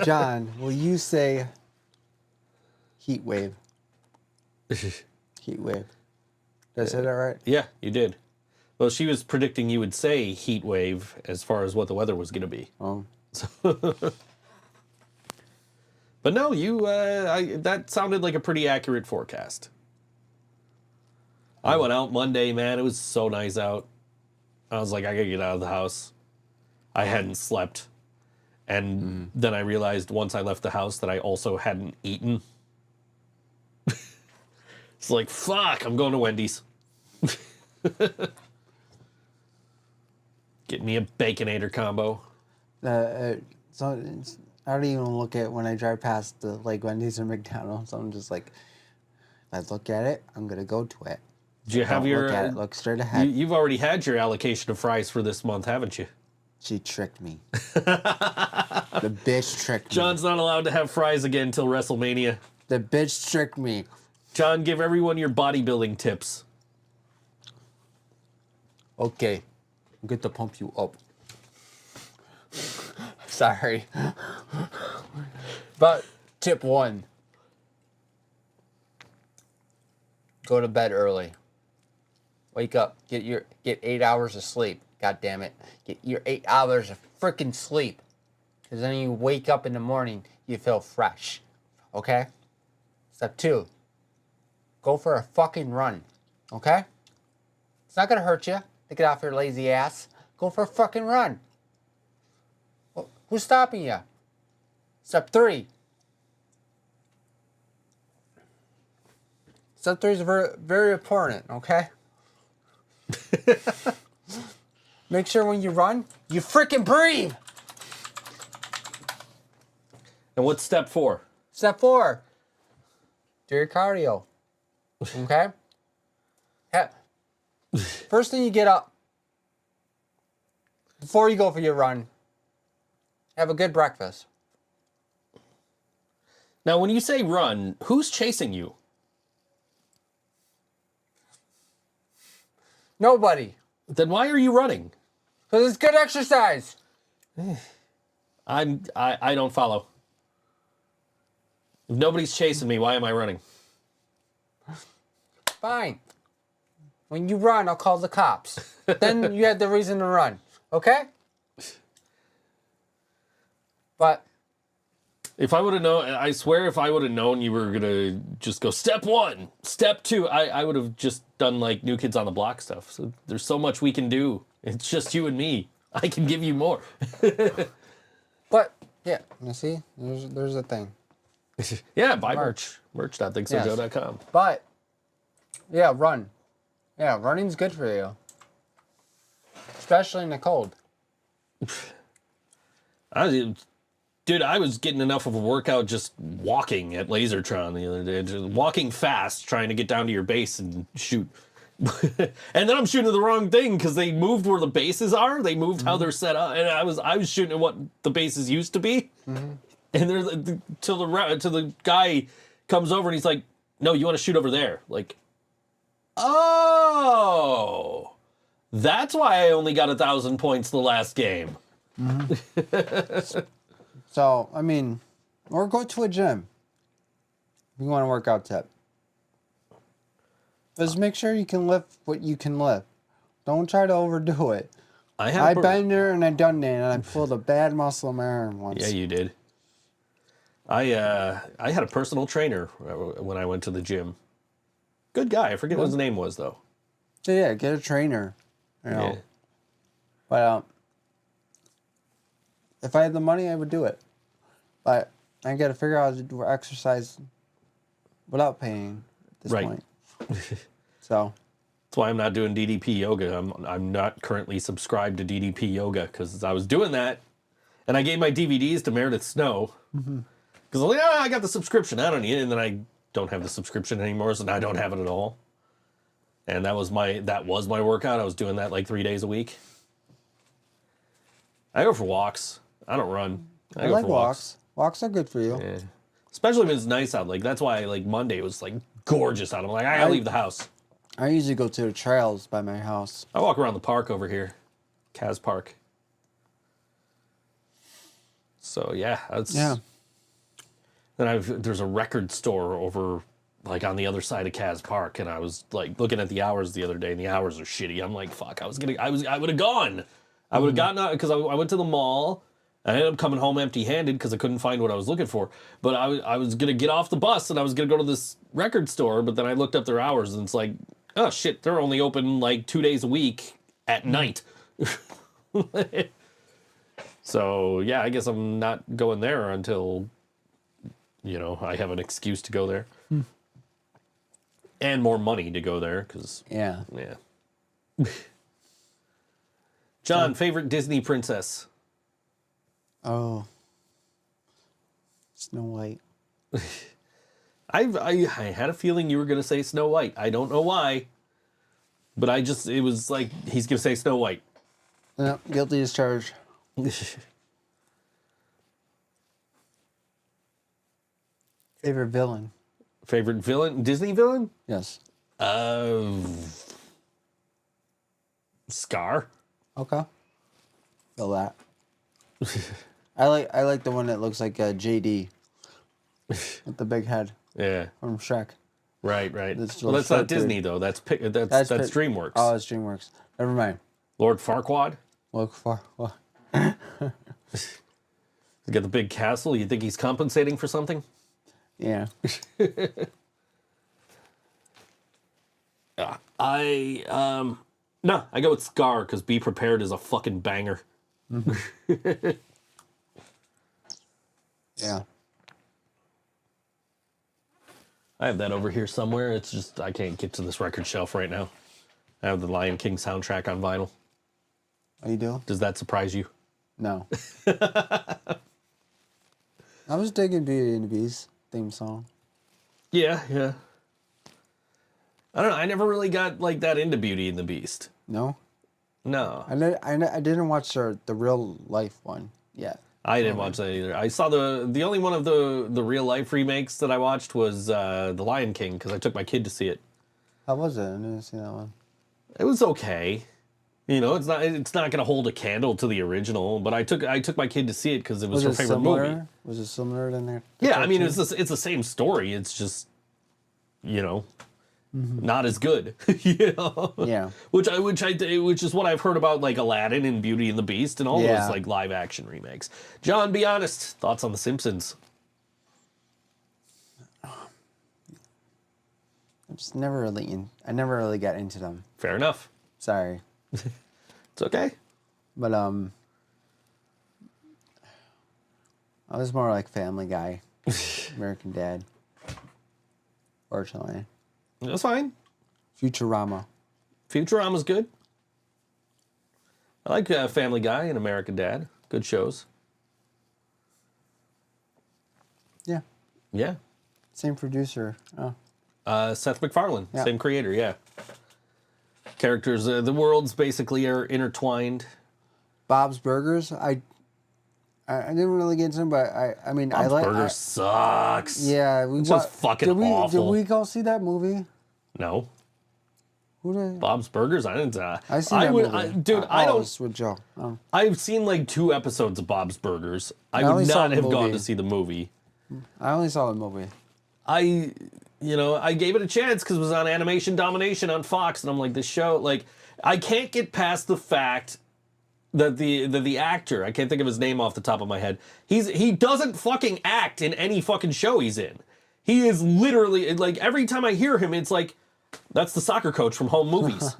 John, will you say heat wave? Heat wave. Did I say that right? Yeah, you did. Well, she was predicting you would say heat wave as far as what the weather was going to be. Oh. But no, that sounded like a pretty accurate forecast. I went out Monday, man. It was so nice out. I was like, I gotta get out of the house. I hadn't slept. And then I realized once I left the house that I also hadn't eaten. It's like, fuck, I'm going to Wendy's. Get me a Baconator combo. So I don't even look at when I drive past the like Wendy's or McDonald's. I'm just like, if I look at it, I'm gonna go to it. Did you have Look at it. Look straight ahead. You've already had your allocation of fries for this month, haven't you? She tricked me. The bitch tricked me. John's not allowed to have fries again until WrestleMania. The bitch tricked me. John, give everyone your bodybuilding tips. Okay, I'm good to pump you up. Sorry. But tip 1. Go to bed early. Wake up. Get 8 hours of sleep. God damn it. Get your 8 hours of freaking sleep. Because then you wake up in the morning, you feel fresh. Okay? Step 2. Go for a fucking run. Okay? It's not going to hurt you to get off your lazy ass. Go for a fucking run. Who's stopping you? Step 3. Step 3 is very, very important, okay? Make sure when you run, you freaking breathe. And what's step 4? Step 4. Do your cardio. Okay? First thing you get up, before you go for your run, have a good breakfast. Now, when you say run, who's chasing you? Nobody. Then why are you running? Because it's good exercise. I don't follow. If nobody's chasing me, why am I running? Fine. When you run, I'll call the cops. Then you have the reason to run. Okay? But If I would have known, I swear, if I would have known you were gonna just go step 1, step 2, I would have just done like New Kids on the Block stuff. So there's so much we can do. It's just you and me. I can give you more. But yeah, you see, there's a thing. Yeah, buy merch. Merch.thinksojoe.com. But yeah, run. Yeah, running's good for you, especially in the cold. Dude, I was getting enough of a workout just walking at Lasertron the other day. Just walking fast, trying to get down to your base and shoot. And then I'm shooting the wrong thing because they moved where the bases are. They moved how they're set up, and I was shooting at what the bases used to be. And there's till the guy comes over and he's like, "No, you want to shoot over there?" Like, oh, that's why I only got 1,000 points the last game. So, I mean, or go to a gym. If you want to work out tip. Just make sure you can lift what you can lift. Don't try to overdo it. I've been there and I've done that, and I pulled a bad muscle in my arm once. Yeah, you did. I had a personal trainer when I went to the gym. Good guy. I forget what his name was, though. So yeah, get a trainer. You know. Yeah. But if I had the money, I would do it. But I got to figure out how to do exercise without paying at this point. So that's why I'm not doing DDP yoga. I'm not currently subscribed to DDP yoga because I was doing that, and I gave my DVDs to Meredith Snow because I'm like, I got the subscription. I don't need it, and then I don't have the subscription anymore, so now I don't have it at all. And that was my workout. I was doing that like 3 days a week. I go for walks. I don't run. I go like for walks. Walks are good for you. Yeah. Especially when it's nice out. Like that's why like Monday was like gorgeous out. I'm like, I gotta leave the house. I usually go to the trails by my house. I walk around the park over here. Kaz Park. So yeah, that's Then there's a record store over like on the other side of Kaz Park, and I was like looking at the hours the other day, and the hours are shitty. I'm like, fuck, I would have gone. I would have gotten out because I went to the mall. I ended up coming home empty-handed because I couldn't find what I was looking for. But I was going to get off the bus and I was going to go to this record store, but then I looked up their hours and it's like, oh shit, they're only open like 2 days a week at night. So yeah, I guess I'm not going there until, I have an excuse to go there. And more money to go there because... Yeah. John, favorite Disney princess? Oh, Snow White. I had a feeling you were going to say Snow White. I don't know why, but it was like, he's going to say Snow White. No, guilty as charged. Favorite villain? Favorite villain? Disney villain? Yes. Scar. Okay. Feel that. I like the one that looks like JD with the big head. Yeah. From Shrek. Right. Well, that's not Disney though. That's DreamWorks. Oh, it's DreamWorks. Never mind. Lord Farquaad. Look for what? He's got the big castle. You think he's compensating for something? Yeah. No, I go with Scar because Be Prepared is a fucking banger. Yeah. I have that over here somewhere. It's just I can't get to this record shelf right now. I have the Lion King soundtrack on vinyl. Oh, you do? Does that surprise you? No. I was digging Beauty and the Beast theme song. Yeah. I don't know. I never really got like that into Beauty and the Beast. No? No. I didn't watch the real life one yet. I didn't watch that either. I saw the only one of the real life remakes that I watched was The Lion King because I took my kid to see it. How was it? I didn't see that one. It was okay. It's not going to hold a candle to the original, but I took my kid to see it because it was her favorite movie. Was it similar than that? Yeah, I mean it's the same story. It's just not as good. Yeah. Which is what I've heard about like Aladdin and Beauty and the Beast and all those like live action remakes. John, be honest. Thoughts on The Simpsons? just never really I never really got into them. Fair enough. Sorry. It's okay. But I was more like Family Guy, American Dad. Fortunately, That's fine. Futurama. Futurama's good. I like Family Guy and American Dad. Good shows. Yeah, Yeah. same producer. Oh, Seth MacFarlane, Yeah. same creator, yeah. Characters, the worlds basically are intertwined. Bob's Burgers. I didn't really get into them, but I mean I Bob's like. Burgers sucks. Yeah, we It's just fucking awful. Did we go see that movie? No. Who did? Bob's Burgers? I didn't. I seen that movie. I don't. It's with Joe. Oh. I've seen like 2 episodes of Bob's Burgers. I only would saw not the have gone movie. to see the movie. I only saw the movie. I gave it a chance because it was on Animation Domination on Fox, and I'm like, this show, like, I can't get past the fact that the actor, I can't think of his name off the top of my head, he doesn't fucking act in any fucking show he's in. He is literally, like, every time I hear him, it's like, that's the soccer coach from Home Movies.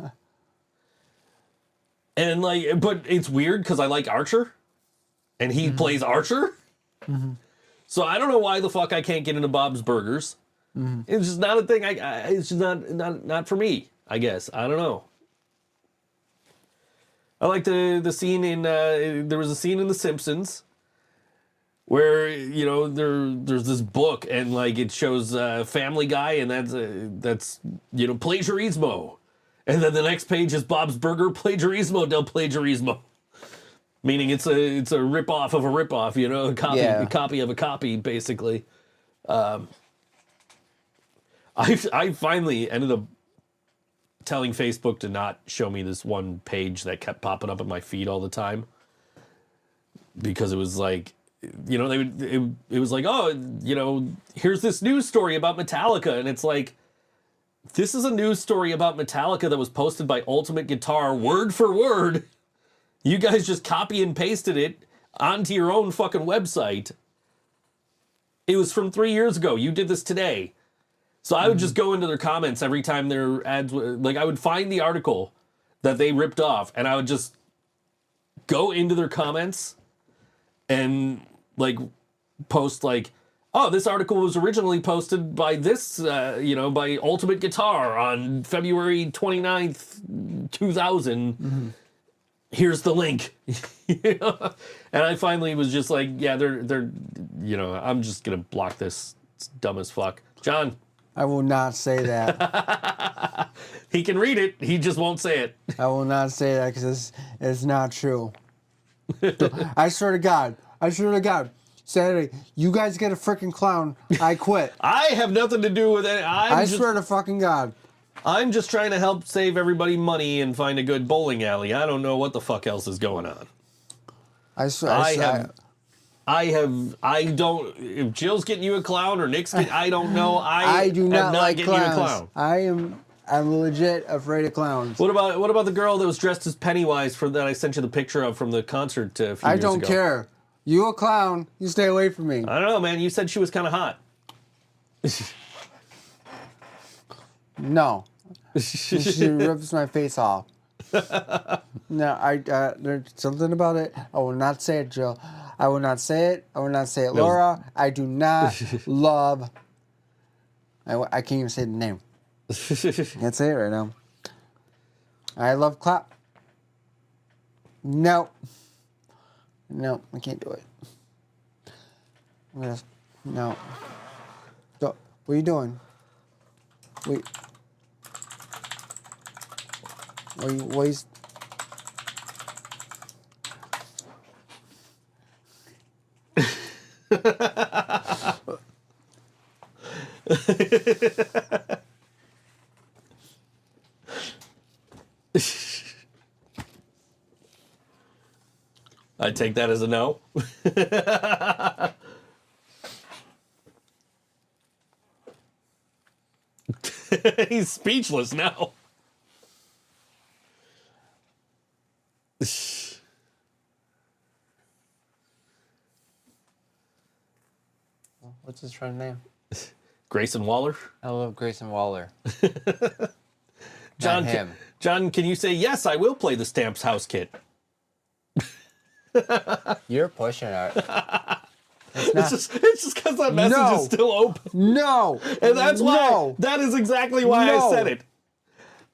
And like, but it's weird because I like Archer, and he plays Archer. So I don't know why the fuck I can't get into Bob's Burgers. It's just not a thing. It's just not for me, I guess. I don't know. I like the scene in there was a scene in The Simpsons where there's this book and like it shows Family Guy and that's plagiarismo, and then the next page is Bob's Burger plagiarismo del plagiarismo, meaning it's a rip off of a rip off, a copy of a copy basically. I finally ended up telling Facebook to not show me this one page that kept popping up in my feed all the time, because it was like, it was like, oh, here's this news story about Metallica, and it's like, this is a news story about Metallica that was posted by Ultimate Guitar word for word. You guys just copy and pasted it onto your own fucking website. It was from 3 years ago. You did this today. So I would just go into their comments every time their ads, like I would find the article that they ripped off, and I would just go into their comments and like post like, oh, this article was originally posted by this, by Ultimate Guitar on February 29th, 2000. Here's the link. And I finally was just like, yeah, they're I'm just going to block this. It's dumb as fuck. John. I will not say that. He can read it. He just won't say it. I will not say that because it's not true. I swear to God. Saturday, you guys get a freaking clown. I quit. I have nothing to do with it. I swear to fucking God. I'm just trying to help save everybody money and find a good bowling alley. I don't know what the fuck else is going on. I swear. I don't. If Jill's getting you a clown or Nick's I don't know. I do not like getting you a clowns. clown. I'm legit afraid of clowns. What about the girl that was dressed as Pennywise that I sent you the picture of from the concert a few years ago? I don't care. You a clown? You stay away from me. I don't know, man. You said she was kind of hot. No. She rips my face off. No, there's something about it. I will not say it, Jill. I will not say it. Laura. I do not love. I can't even say the name. Can't say it right now. I love clap. No, I can't do it. No. What are you doing? Wait. What is... I take that as a no. He's speechless now. What's his friend's name? Grayson Waller. I love Grayson Waller. John, Not him. John, can you say yes? I will play the Stamps house kit. You're pushing it. It's just because that message is still open, No. and that's why. No. That is exactly why I said it.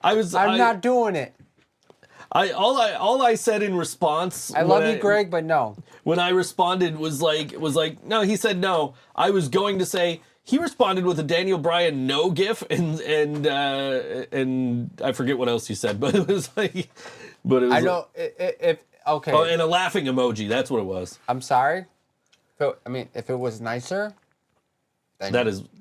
I'm not doing it. All I said in response. I love you, Greg, but no. When I responded was like no. He said no. I was going to say. He responded with a Daniel Bryan no gif and I forget what else he said, but it was like, I know if okay. Oh, and a laughing emoji. That's what it was. I'm sorry. If it was nicer, then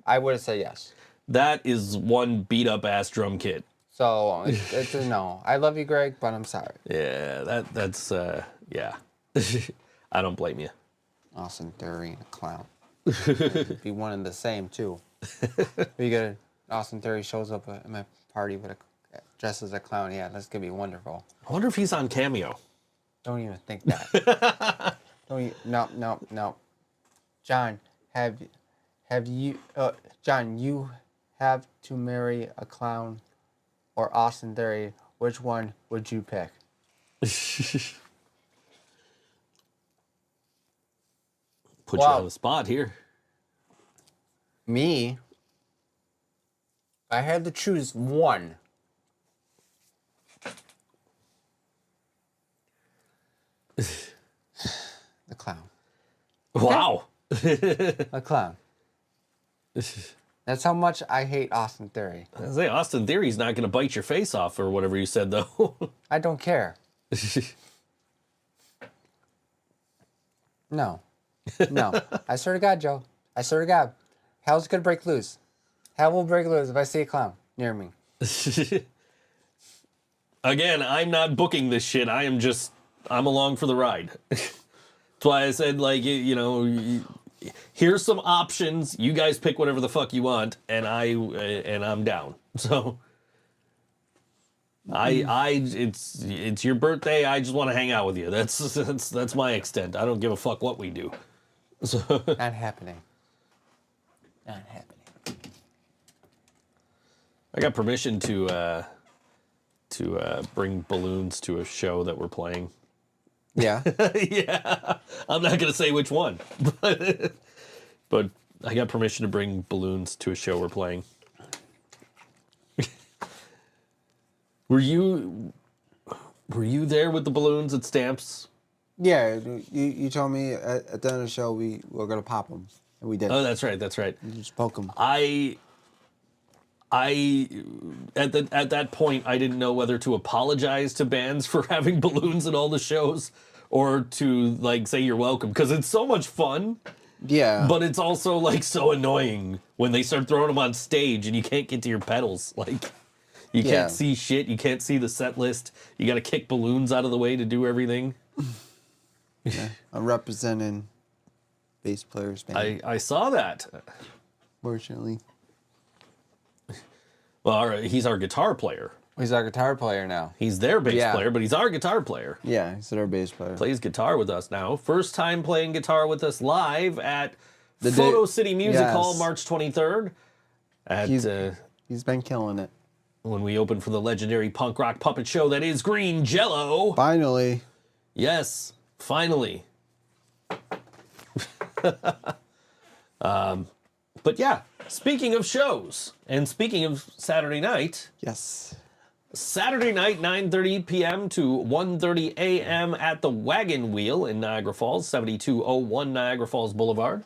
I would have said yes. That is one beat up ass drum kit. So it's a no. I love you, Greg, but I'm sorry. Yeah, that's yeah. I don't blame you. Austin Theory and a clown. Be one and the same too. We get Austin Theory shows up at my party with dressed as a clown. Yeah, that's gonna be wonderful. I wonder if he's on Cameo. Don't even think that. No. John, have you? John, you have to marry a clown or Austin Theory. Which one would you pick? Put you on the spot here. Me? I had to choose one. The clown. Wow. A clown. That's how much I hate Austin Theory. I say Austin Theory's not going to bite your face off or whatever you said, though. I don't care. No. I swear to God, Joe. I swear to God. Hell's gonna break loose. Hell will break loose if I see a clown near me. Again, I'm not booking this shit. I'm along for the ride. That's why I said, like, here's some options. You guys pick whatever the fuck you want, and I'm down. So it's your birthday. I just want to hang out with you. That's my extent. I don't give a fuck what we do. So Not happening. I got permission to bring balloons to a show that we're playing. Yeah. Yeah, I'm not gonna say which one, but I got permission to bring balloons to a show we're playing. Were you there with the balloons at Stamps? Yeah, you told me at the end of the show we were gonna pop them, and we did. Oh, that's right. You just poke them. I at that point I didn't know whether to apologize to bands for having balloons at all the shows or to like say you're welcome, because it's so much fun. Yeah. But it's also like so annoying when they start throwing them on stage and you can't get to your pedals. Like you can't see shit. You can't see the set list. You got to kick balloons out of the way to do everything. Yeah. I'm representing bass players band. I saw that. Fortunately. Well, he's our guitar player. He's our guitar player now. He's their bass player, but he's our guitar player. Yeah, he's our bass player. Plays guitar with us now. First time playing guitar with us live at Photo City Music Hall, March 23rd. He's been killing it. When we opened for the legendary punk rock puppet show that is Green Jello. Finally. Yes, finally. But yeah, speaking of shows, and speaking of Saturday night. Yes. Saturday night, 9:30 p.m. to 1:30 a.m. at the Wagon Wheel in Niagara Falls, 7201 Niagara Falls Boulevard.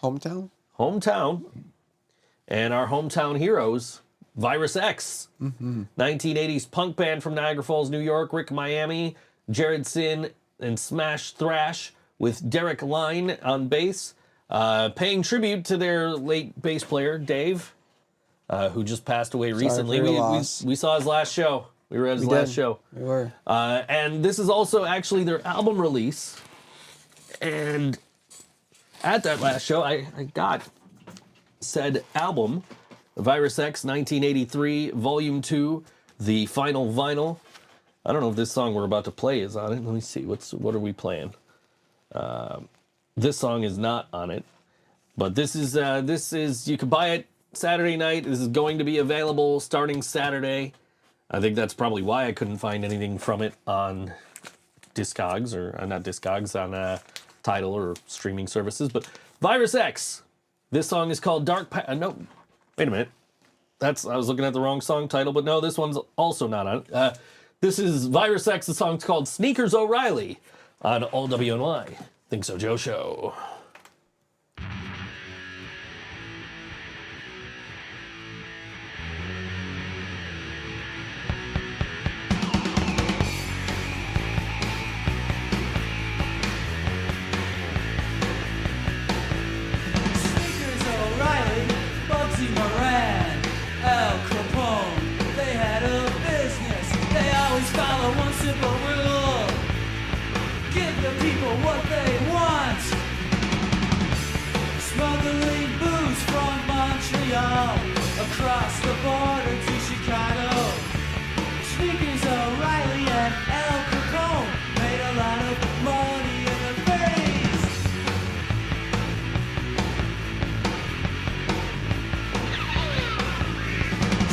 Hometown. And our hometown heroes, Virus X, 1980s punk band from Niagara Falls, New York, Rick Miami, Jared Sin, and Smash Thrash with Derek Line on bass, paying tribute to their late bass player, Dave, who just passed away recently. We saw his last show. We were at his last show. We were. And this is also actually their album release. And at that last show, I got said album, Virus X 1983, Volume 2, the final vinyl. I don't know if this song we're about to play is on it. Let me see. What are we playing? This song is not on it. But this is you can buy it Saturday night. This is going to be available starting Saturday. I think that's probably why I couldn't find anything from it on Discogs, or not Discogs, on Tidal or streaming services. But Virus X. This song is called Dark no, wait a minute. I was looking at the wrong song title, but no, this one's also not on it. This is Virus X. The song's called Sneakers O'Reilly on All WNY. Think So Joe Show. What they want. Smuggling booze from Montreal across the border to Chicago. Sneakers O'Reilly and Al Capone made a lot of money in the face.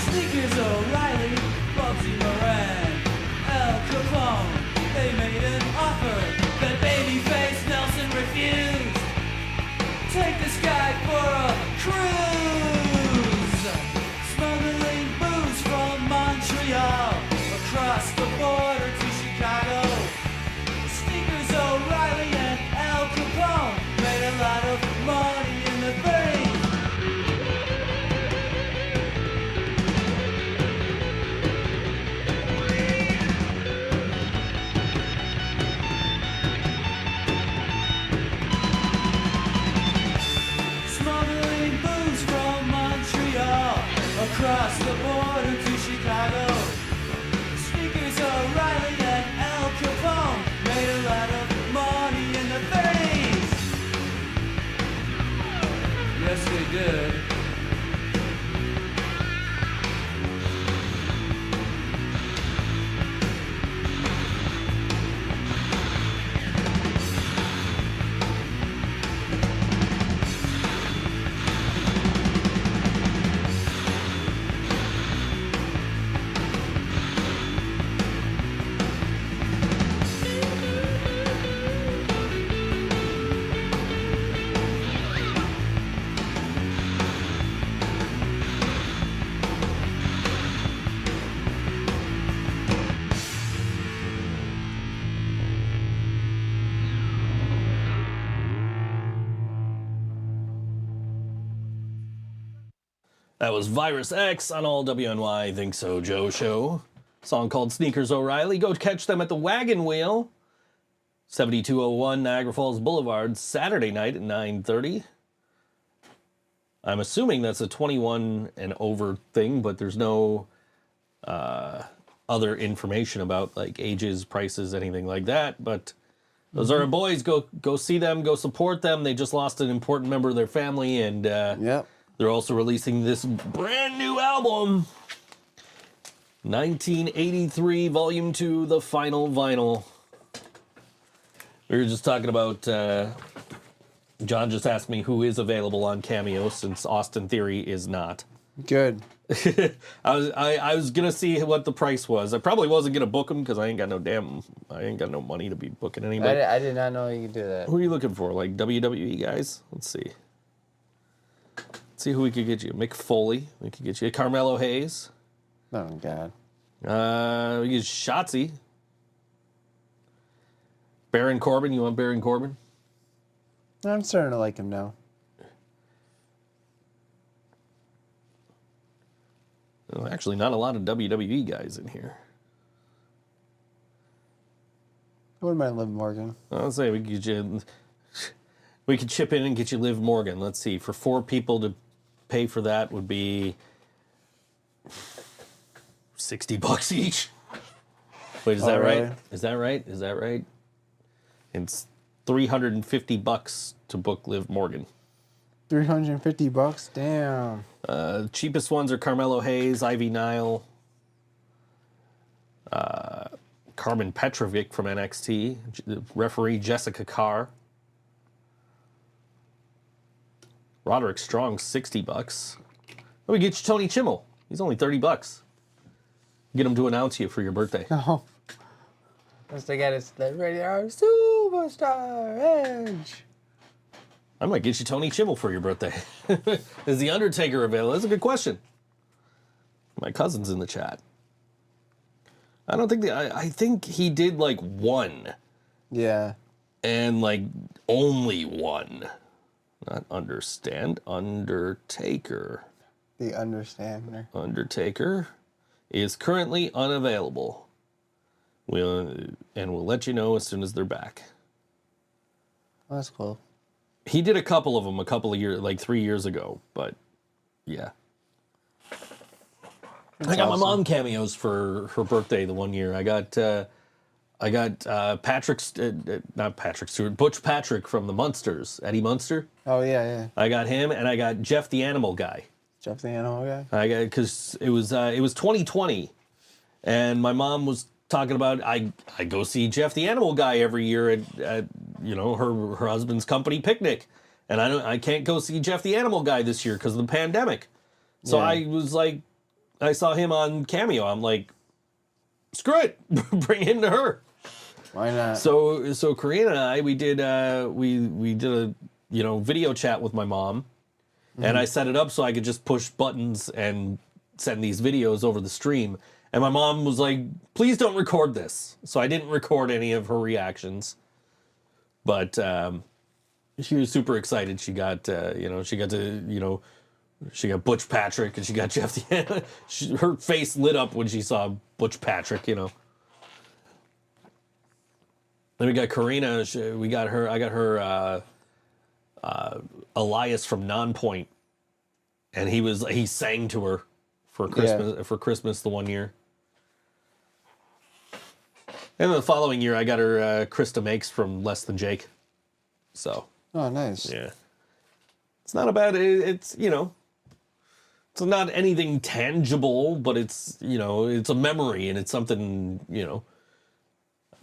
Sneakers O'Reilly, Bugsy Moran, Al Capone, they made an offer that babyface Nelson refused. Take this guy for a cruise. Smuggling booze from Montreal across the border to Chicago. Sneakers O'Reilly and Al Capone made a lot of money in the face. Across the border to Chicago. Sneakers O'Reilly and Al Capone made a lot of money in the face. Yes, they did. That was Virus X on All WNY Think So Joe Show. Song called Sneakers O'Reilly. Go catch them at the Wagon Wheel, 7201 Niagara Falls Boulevard, Saturday night at 9:30. I'm assuming that's a 21 and over thing, but there's no other information about like ages, prices, anything like that. But those are our boys. Go see them. Go support them. They just lost an important member of their family, and Yep. they're also releasing this brand new album, 1983, Volume 2, The Final Vinyl. We were just talking about, John just asked me who is available on Cameo, since Austin Theory is not. Good. I was gonna see what the price was. I probably wasn't gonna book him because I ain't got no money to be booking anybody. I did not know you could do that. Who are you looking for? Like WWE guys? Let's see. See who we could get you. Mick Foley. We could get you. Carmelo Hayes. Oh, God. We get Shotzi. Baron Corbin. You want Baron Corbin? I'm starting to like him now. Well, actually, not a lot of WWE guys in here. I wouldn't mind Liv Morgan. I'll say we could get you. We could chip in and get you Liv Morgan. Let's see. For 4 people to pay for that would be $60 each. Wait, is that really? right? Is that right? Is that right? It's $350 to book Liv Morgan. $350? Damn. Cheapest ones are Carmelo Hayes, Ivy Nile, Carmen Petrovic from NXT, referee Jessica Carr, Roderick Strong, $60, Let me get you Tony Chimmel. He's only $30. Get him to announce you for your birthday. No. Must have got his radio superstar edge. I might get you Tony Chimmel for your birthday. Is the Undertaker available? That's a good question. My cousin's in the chat. I don't think I think he did like one. Yeah. And like only one. Not understand. Undertaker. The Understander. Undertaker is currently unavailable. We'll let you know as soon as they're back. Oh, that's cool. He did a couple of them a couple of years, like 3 years ago, but yeah. I got awesome. my mom cameos for her birthday the one year. I got not Patrick Stewart, Butch Patrick from the Munsters, Eddie Munster. Oh, yeah. I got him, and I got Jeff the Animal Guy. Jeff the Animal Guy? I got, because it was 2020, and my mom was talking about I go see Jeff the Animal Guy every year at her husband's company picnic, and I can't go see Jeff the Animal Guy this year because of the pandemic. So Yeah. I was like, I saw him on Cameo. I'm like, screw it, bring him to her. Why not? So Karina and I, we did a video chat with my mom, and I set it up so I could just push buttons and send these videos over the stream. And my mom was like, please don't record this. So I didn't record any of her reactions. But she was super excited. She got she got Butch Patrick and she got Jeff the her face lit up when she saw Butch Patrick, Then we got Karina. I got her Elias from Nonpoint, and he sang to her for Christmas the one year. And the following year, I got her Krista Makes from Less Than Jake. So. Oh, nice. Yeah. It's not a bad. It's it's not anything tangible, but it's it's a memory and it's something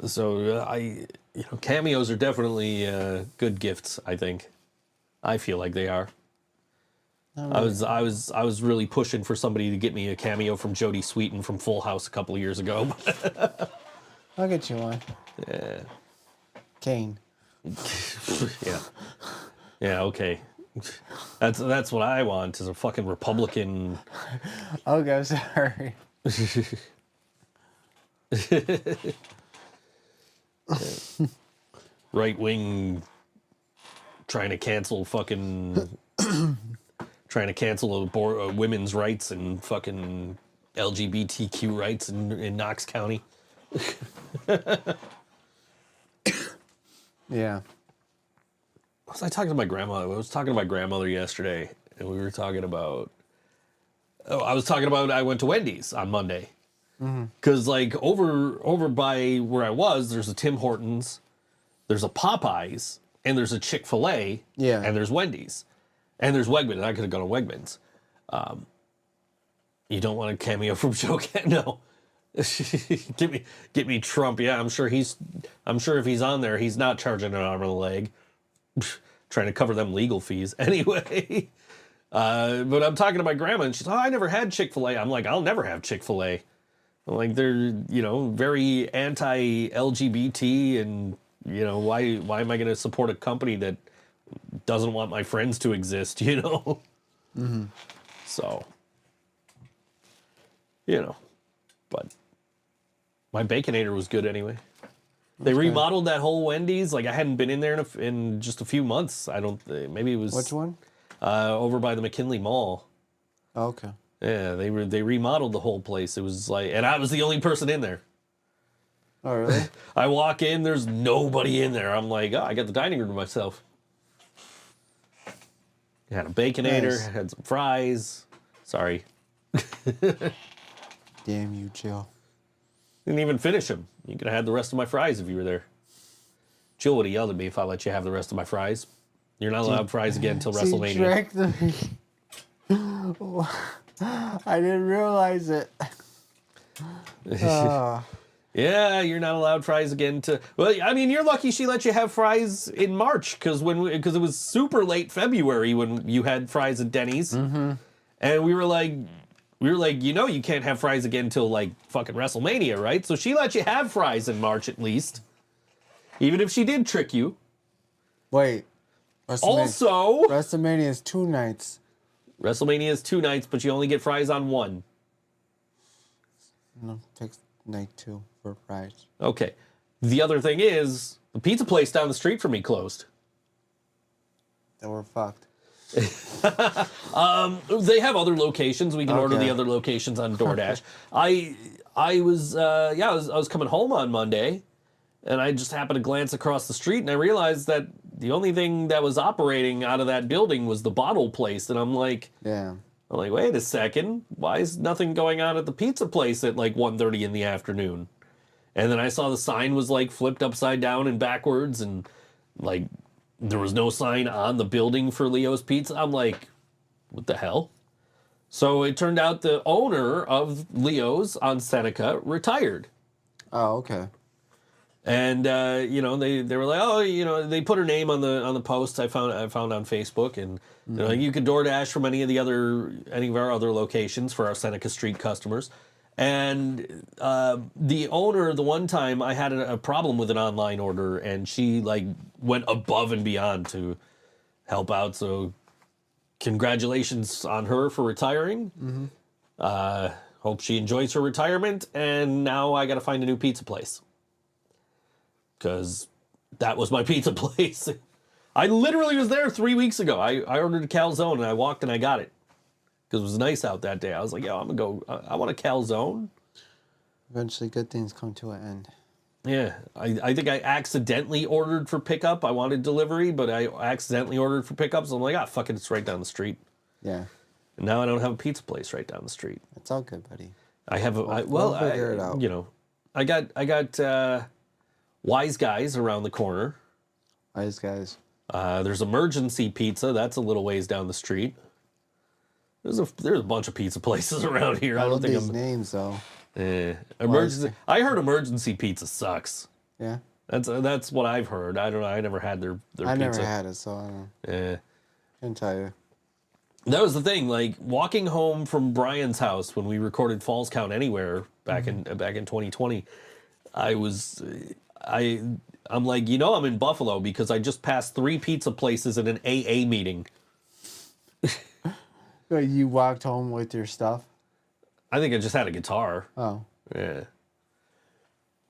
So cameos are definitely good gifts. I think. I feel like they are. I was really pushing for somebody to get me a cameo from Jodie Sweetin from Full House a couple of years ago. I'll get you one. Yeah. Kane. Yeah. Yeah. Okay. That's what I want is a fucking Republican. Okay, sorry. Right wing trying to cancel women's rights and fucking LGBTQ rights in Knox County. Yeah. Was I talking to my grandmother? I was talking to my grandmother yesterday, and we were talking about. I went to Wendy's on Monday, because like over by where I was, there's a Tim Hortons, there's a Popeyes, and there's a Chick-fil-A, Yeah. and there's Wendy's, and there's Wegmans. I could have gone to Wegmans. You don't want a cameo from Joe Cat? No. Get me Trump. Yeah, I'm sure if he's on there, he's not charging an arm and a leg, trying to cover them legal fees anyway. But I'm talking to my grandma, and she's, I never had Chick-fil-A. I'm like, I'll never have Chick-fil-A. I'm like, they're very anti-LGBT, and why am I going to support a company that doesn't want my friends to exist? Mm-hmm. So, but. My Baconator was good anyway. They remodeled that whole Wendy's. Like I hadn't been in there in just a few months. Maybe it was. Which one? Over by the McKinley Mall. Oh, okay. Yeah, they remodeled the whole place. It was like, and I was the only person in there. Oh, really? I walk in, there's nobody in there. I'm like, I got the dining room to myself. Had a Baconator, Nice. had some fries. Sorry. Damn you, Jill. Didn't even finish them. You could have had the rest of my fries if you were there. Jill would have yelled at me if I let you have the rest of my fries. You're not allowed fries again until WrestleMania. She drank the... I didn't realize it. Yeah, you're not allowed fries again to... Well, I mean, you're lucky she let you have fries in March, because it was super late February when you had fries at Denny's. Mm-hmm. And we were like, you can't have fries again until like fucking WrestleMania, right? So she let you have fries in March at least, even if she did trick you. Wait. Also, WrestleMania is 2 nights. WrestleMania is 2 nights, but you only get fries on one. No, pick night 2 for fries. Okay. The other thing is, the pizza place down the street from me closed. Then we're fucked. They have other locations. We can order the other locations on DoorDash. I was coming home on Monday, and I just happened to glance across the street, and I realized that the only thing that was operating out of that building was the bottle place. And I'm like, wait a second, why is nothing going on at the pizza place at like 1:30 in the afternoon? And then I saw the sign was like flipped upside down and backwards, and like there was no sign on the building for Leo's Pizza. I'm like, what the hell? So it turned out the owner of Leo's on Seneca retired. Oh, okay. And they were like, they put her name on the post I found on Facebook, and you could DoorDash from any of our other locations for our Seneca Street customers. And the owner, the one time I had a problem with an online order, and she like went above and beyond to help out. So congratulations on her for retiring. Hope she enjoys her retirement. And now I got to find a new pizza place, because that was my pizza place. I literally was there 3 weeks ago. I ordered a calzone, and I walked and I got it. Because it was nice out that day. I was like, yo, I'm going to go. I want a calzone. Eventually, good things come to an end. Yeah. I think I accidentally ordered for pickup. I wanted delivery, but I accidentally ordered for pickup. So I'm like, fuck it. It's right down the street. Yeah. And now I don't have a pizza place right down the street. It's all good, buddy. I have we'll figure it out. I got Wise Guys around the corner. Wise Guys. There's Emergency Pizza. That's a little ways down the street. There's a bunch of pizza places around here. I don't think these names though. Emergency. I heard Emergency Pizza sucks. Yeah. That's what I've heard. I don't know. I never had their pizza. I never had it, so I don't know. Yeah. Can't tell you. That was the thing. Like walking home from Brian's house when we recorded Falls Count Anywhere back in 2020, I'm like, I'm in Buffalo because I just passed 3 pizza places in an AA meeting. You walked home with your stuff? I think I just had a guitar. Oh. Yeah.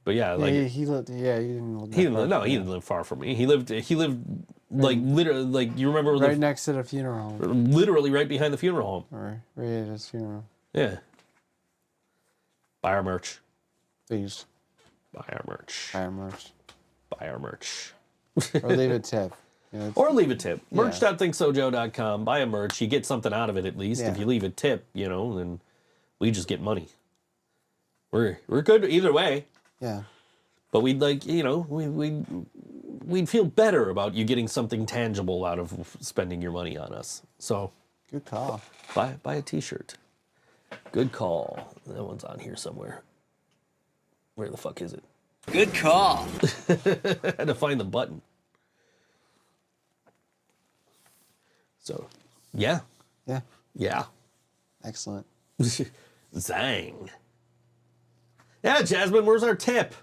But yeah, like he lived. Yeah, he didn't live. He didn't live far from me. He lived like literally, like you remember right next to the funeral home. Literally right behind the funeral home. Or right at his funeral. Yeah. Buy our merch. Please. Buy our merch. Buy our merch. Buy our merch. Or leave a tip. Or leave a tip. Yeah. Merch.ThinkSoJoE.com. Buy a merch. You get something out of it at least. Yeah. If you leave a tip, then we just get money. We're good either way. Yeah. But we'd we'd feel better about you getting something tangible out of spending your money on us. So good call. Buy a t-shirt. Good call. That one's on here somewhere. Where the fuck is it? Good call. I had to find the button. So, yeah. Yeah. Yeah. Excellent. Zang. Yeah, Jasmine, where's our tip?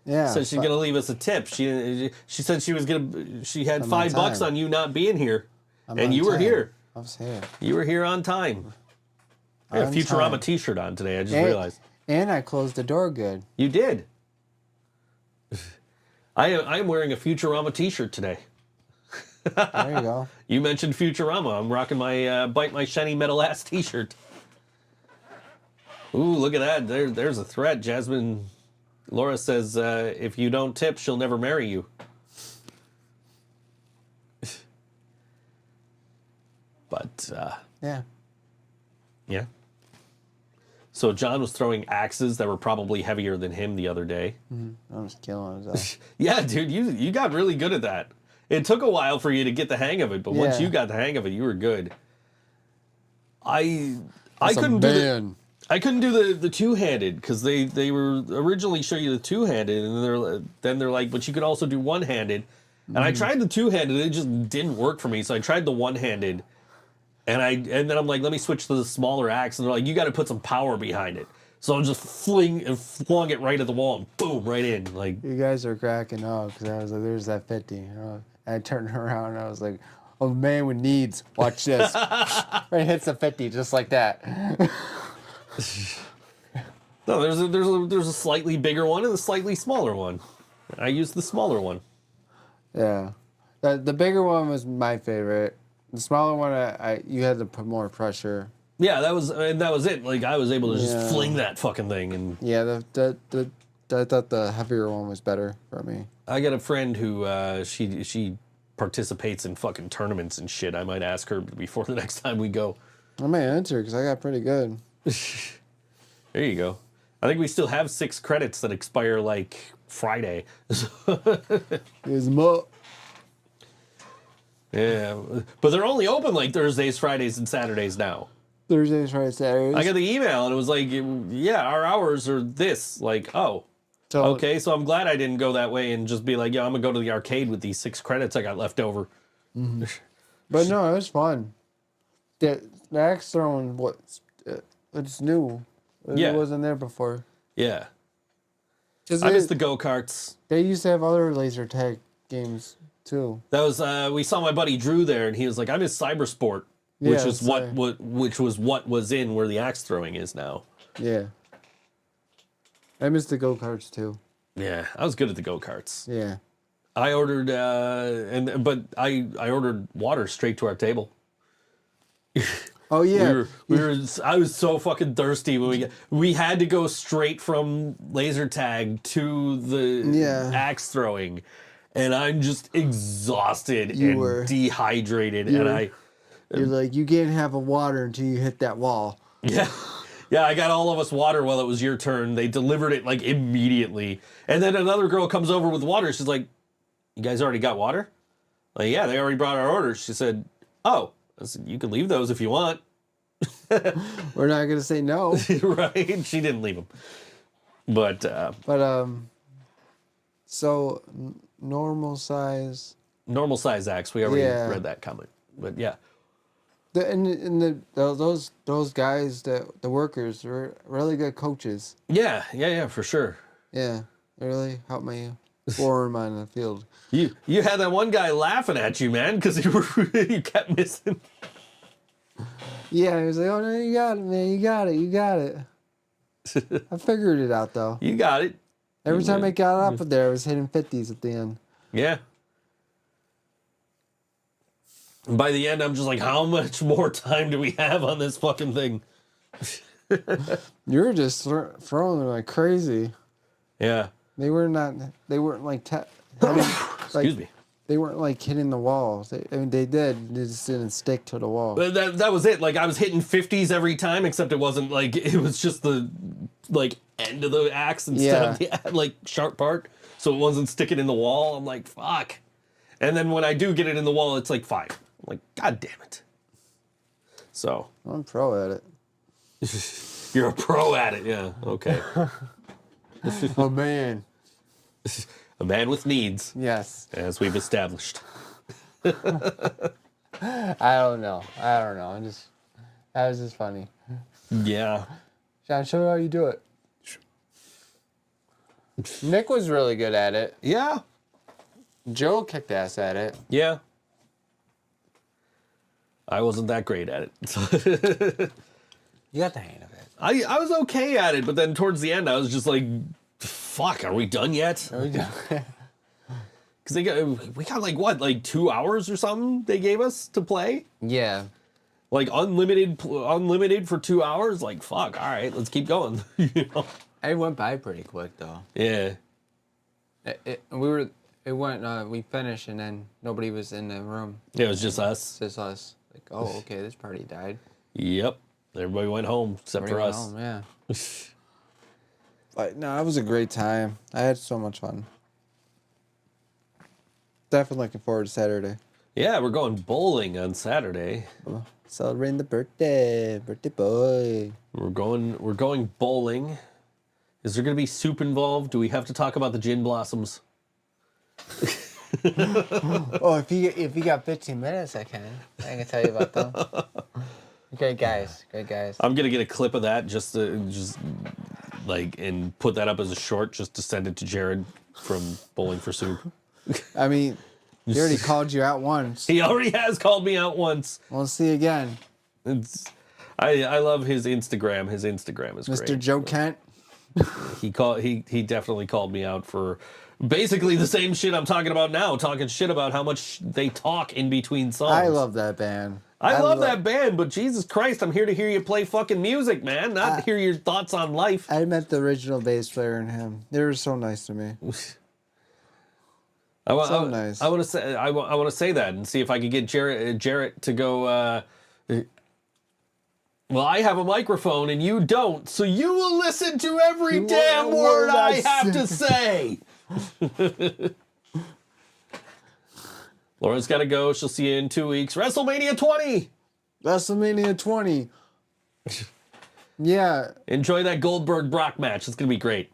Yeah. Said she's gonna leave us a tip. She said she was gonna. She had $5 on you not being here, and you were here. I was here. You were here on time. I had a Futurama T-shirt on today. I just realized. And I closed the door good. You did. I am wearing a Futurama T-shirt today. There you go. You mentioned Futurama. I'm rocking my Bite My Shiny Metal Ass T-shirt. Ooh, look at that. There's a threat. Jasmine, Laura says, if you don't tip, she'll never marry you. But, yeah. Yeah. So John was throwing axes that were probably heavier than him the other day. I was killing himself. Yeah, dude, you got really good at that. It took a while for you to get the hang of it, but once you got the hang of it, you were good. I couldn't do the two-handed because they were originally show you the two-handed, and then they're like, but you could also do one-handed. And I tried the two-handed, it just didn't work for me. So I tried the one-handed, And then I'm like, let me switch to the smaller axe. And they're like, you got to put some power behind it. So I just flung it right at the wall and boom, right in. Like, You guys are cracking up because I was like, there's that 50. And I turned around and I was like, oh, man with needs. Watch this. Right, hits the 50 just like that. no, there's a slightly bigger one and a slightly smaller one. I used the smaller one. Yeah. The bigger one was my favorite. The smaller one, you had to put more pressure. Yeah, that was it. Like I was able to just fling that fucking thing, and yeah, I thought the heavier one was better for me. I got a friend who she participates in fucking tournaments and shit. I might ask her before the next time we go. I might answer because I got pretty good. There you go. I think we still have 6 credits that expire like Friday. Here's more. Yeah, but they're only open like Thursdays, Fridays, and Saturdays now. Thursdays, Fridays, Saturdays. I got the email and it was like, yeah, our hours are this. Like, oh, So, okay. So I'm glad I didn't go that way and just be like, yeah, I'm gonna go to the arcade with these 6 credits I got left over. But no, it was fun. The axe throwing, it's new. Yeah. It wasn't there before. Yeah, 'Cause I miss the go-karts. They used to have other laser tag games too. That was we saw my buddy Drew there, and he was like, "I miss Cybersport," which Yeah, is what was in where the axe throwing is now. Yeah. I miss the go-karts too. Yeah, I was good at the go-karts. Yeah. I ordered but I ordered water straight to our table. Oh yeah. I was so fucking thirsty when we had to go straight from laser tag to the axe throwing, and I'm just exhausted and dehydrated, and You're like, you can't have a water until you hit that wall. yeah. I got all of us water while it was your turn. They delivered it like immediately, and then another girl comes over with water. She's like, "You guys already got water?" Like, yeah, they already brought our orders. She said, "Oh." I said, you can leave those if you want. We're not gonna say no. Right? She didn't leave them. But so normal size axe. We already read that comment. But yeah. Those guys, the workers, were really good coaches. Yeah, for sure. Yeah, they really helped me form on the field. You had that one guy laughing at you, man, because you kept missing. Yeah, he was like, "Oh no, you got it, man. You got it." I figured it out though. You got it. Every time I got up there, I was hitting 50s at the end. Yeah. And by the end, I'm just like, how much more time do we have on this fucking thing? You were just throwing them like crazy. Yeah. They weren't like Excuse me. They weren't like hitting the walls. They did. They just didn't stick to the wall. But that was it. Like I was hitting 50s every time, except it wasn't like it was just the like end of the axe instead of the like sharp part, so it wasn't sticking in the wall. I'm like, fuck. And then when I do get it in the wall, it's like 5. I'm like, god damn it. So I'm pro at it. you're a pro at it, yeah. Okay. Oh man. A man with needs. Yes. As we've established. I don't know. That was just funny. Yeah. Sean, show me how you do it. Nick was really good at it. Yeah. Joe kicked ass at it. Yeah. I wasn't that great at it. You got the hang of it. I was okay at it, but then towards the end, I was just like, fuck, are we done yet? Are we done? Because we got like what, like 2 hours or something they gave us to play? Yeah. Like unlimited for 2 hours? Like, fuck, all right, let's keep going. You know? It went by pretty quick though. Yeah. We finished and then nobody was in the room. Yeah, it was just us. It's just us. Like, oh, okay, this party died. Yep. Everybody went home except for us. Home, yeah. But no, it was a great time. I had so much fun. Definitely looking forward to Saturday. Yeah, we're going bowling on Saturday. Celebrating the birthday boy. We're going bowling. Is there going to be soup involved? Do we have to talk about the gin blossoms? Oh, if you got 15 minutes, I can tell you about them. Great guys. I'm gonna get a clip of that just like and put that up as a short just to send it to Jared from Bowling for Soup. I mean, he already called you out once. He already has called me out once. We'll see again. I love his Instagram. His Instagram is Mr. great. Joe Kent. He definitely called me out for basically the same shit I'm talking about now, talking shit about how much they talk in between songs. I love that band. I love that band, but Jesus Christ, I'm here to hear you play fucking music, man, not to hear your thoughts on life. I met the original bass player and him. They were so nice to me. Nice. I want to say that and see if I could get Jarrett to go. Well, I have a microphone and you don't, so you will listen to every damn word I have to say. Laura's got to go. She'll see you in 2 weeks. WrestleMania 20. WrestleMania 20. Yeah. Enjoy that Goldberg-Brock match. It's going to be great.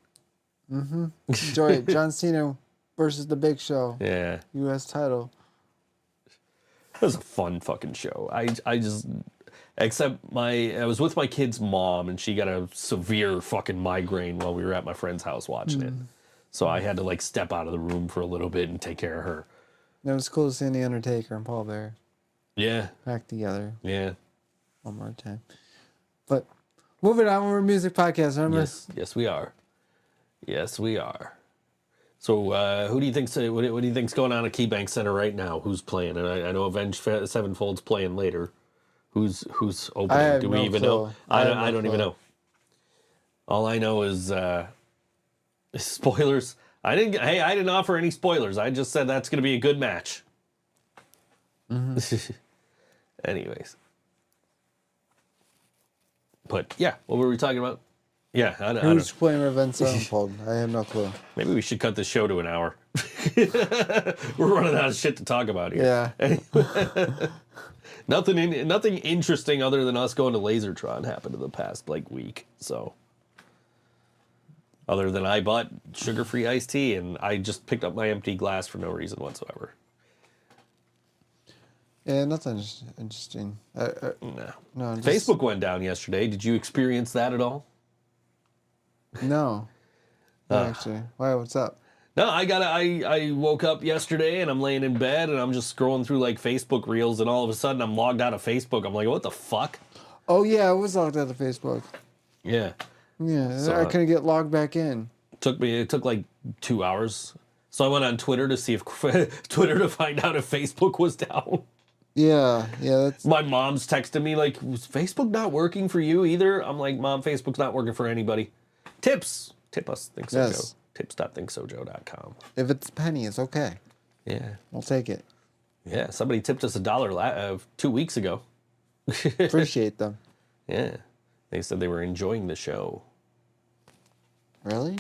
Enjoy it. John Cena versus The Big Show. Yeah. U.S. title. It was a fun fucking show. I just... Except I was with my kid's mom and she got a severe fucking migraine while we were at my friend's house watching it. So I had to like step out of the room for a little bit and take care of her. It was cool seeing The Undertaker and Paul Bearer Yeah. back together Yeah. one more time. But moving on, we're a music podcast, remember? Yes, we are. Yes, we are. So who do you think's what do you think's going on at KeyBank Center right now? Who's playing? And I know Avenged Sevenfold's playing later. Who's opening? Do we even know? I don't even know. All I know is spoilers. I didn't offer any spoilers. I just said that's going to be a good match. Anyways. But yeah, what were we talking about? Yeah, I don't. Who's playing Revenge Sevenfold? I have no clue. Maybe we should cut this show to an hour. We're running out of shit to talk about here. Yeah. Nothing interesting other than us going to Lasertron happened in the past week. So, other than I bought sugar-free iced tea and I just picked up my empty glass for no reason whatsoever. Yeah, nothing interesting. No. No. Facebook went down yesterday. Did you experience that at all? No. No, actually. Why? What's up? No, I woke up yesterday and I'm laying in bed and I'm just scrolling through Facebook reels and all of a sudden I'm logged out of Facebook. I'm like, what the fuck? Oh yeah, I was logged out of Facebook. Yeah. Yeah, So, I couldn't get logged back in. It took like 2 hours. So I went on Twitter to see if to find out if Facebook was down. Yeah, that's... My mom's texting me like, was Facebook not working for you either? I'm like, Mom, Facebook's not working for anybody. Tip us, ThinkSoJoE. Yes. Tips.ThinkSoJoE.com. If it's a penny, it's okay. Yeah. We'll take it. Yeah, somebody tipped us $1 2 weeks ago. Appreciate them. Yeah. They said they were enjoying the show. Really?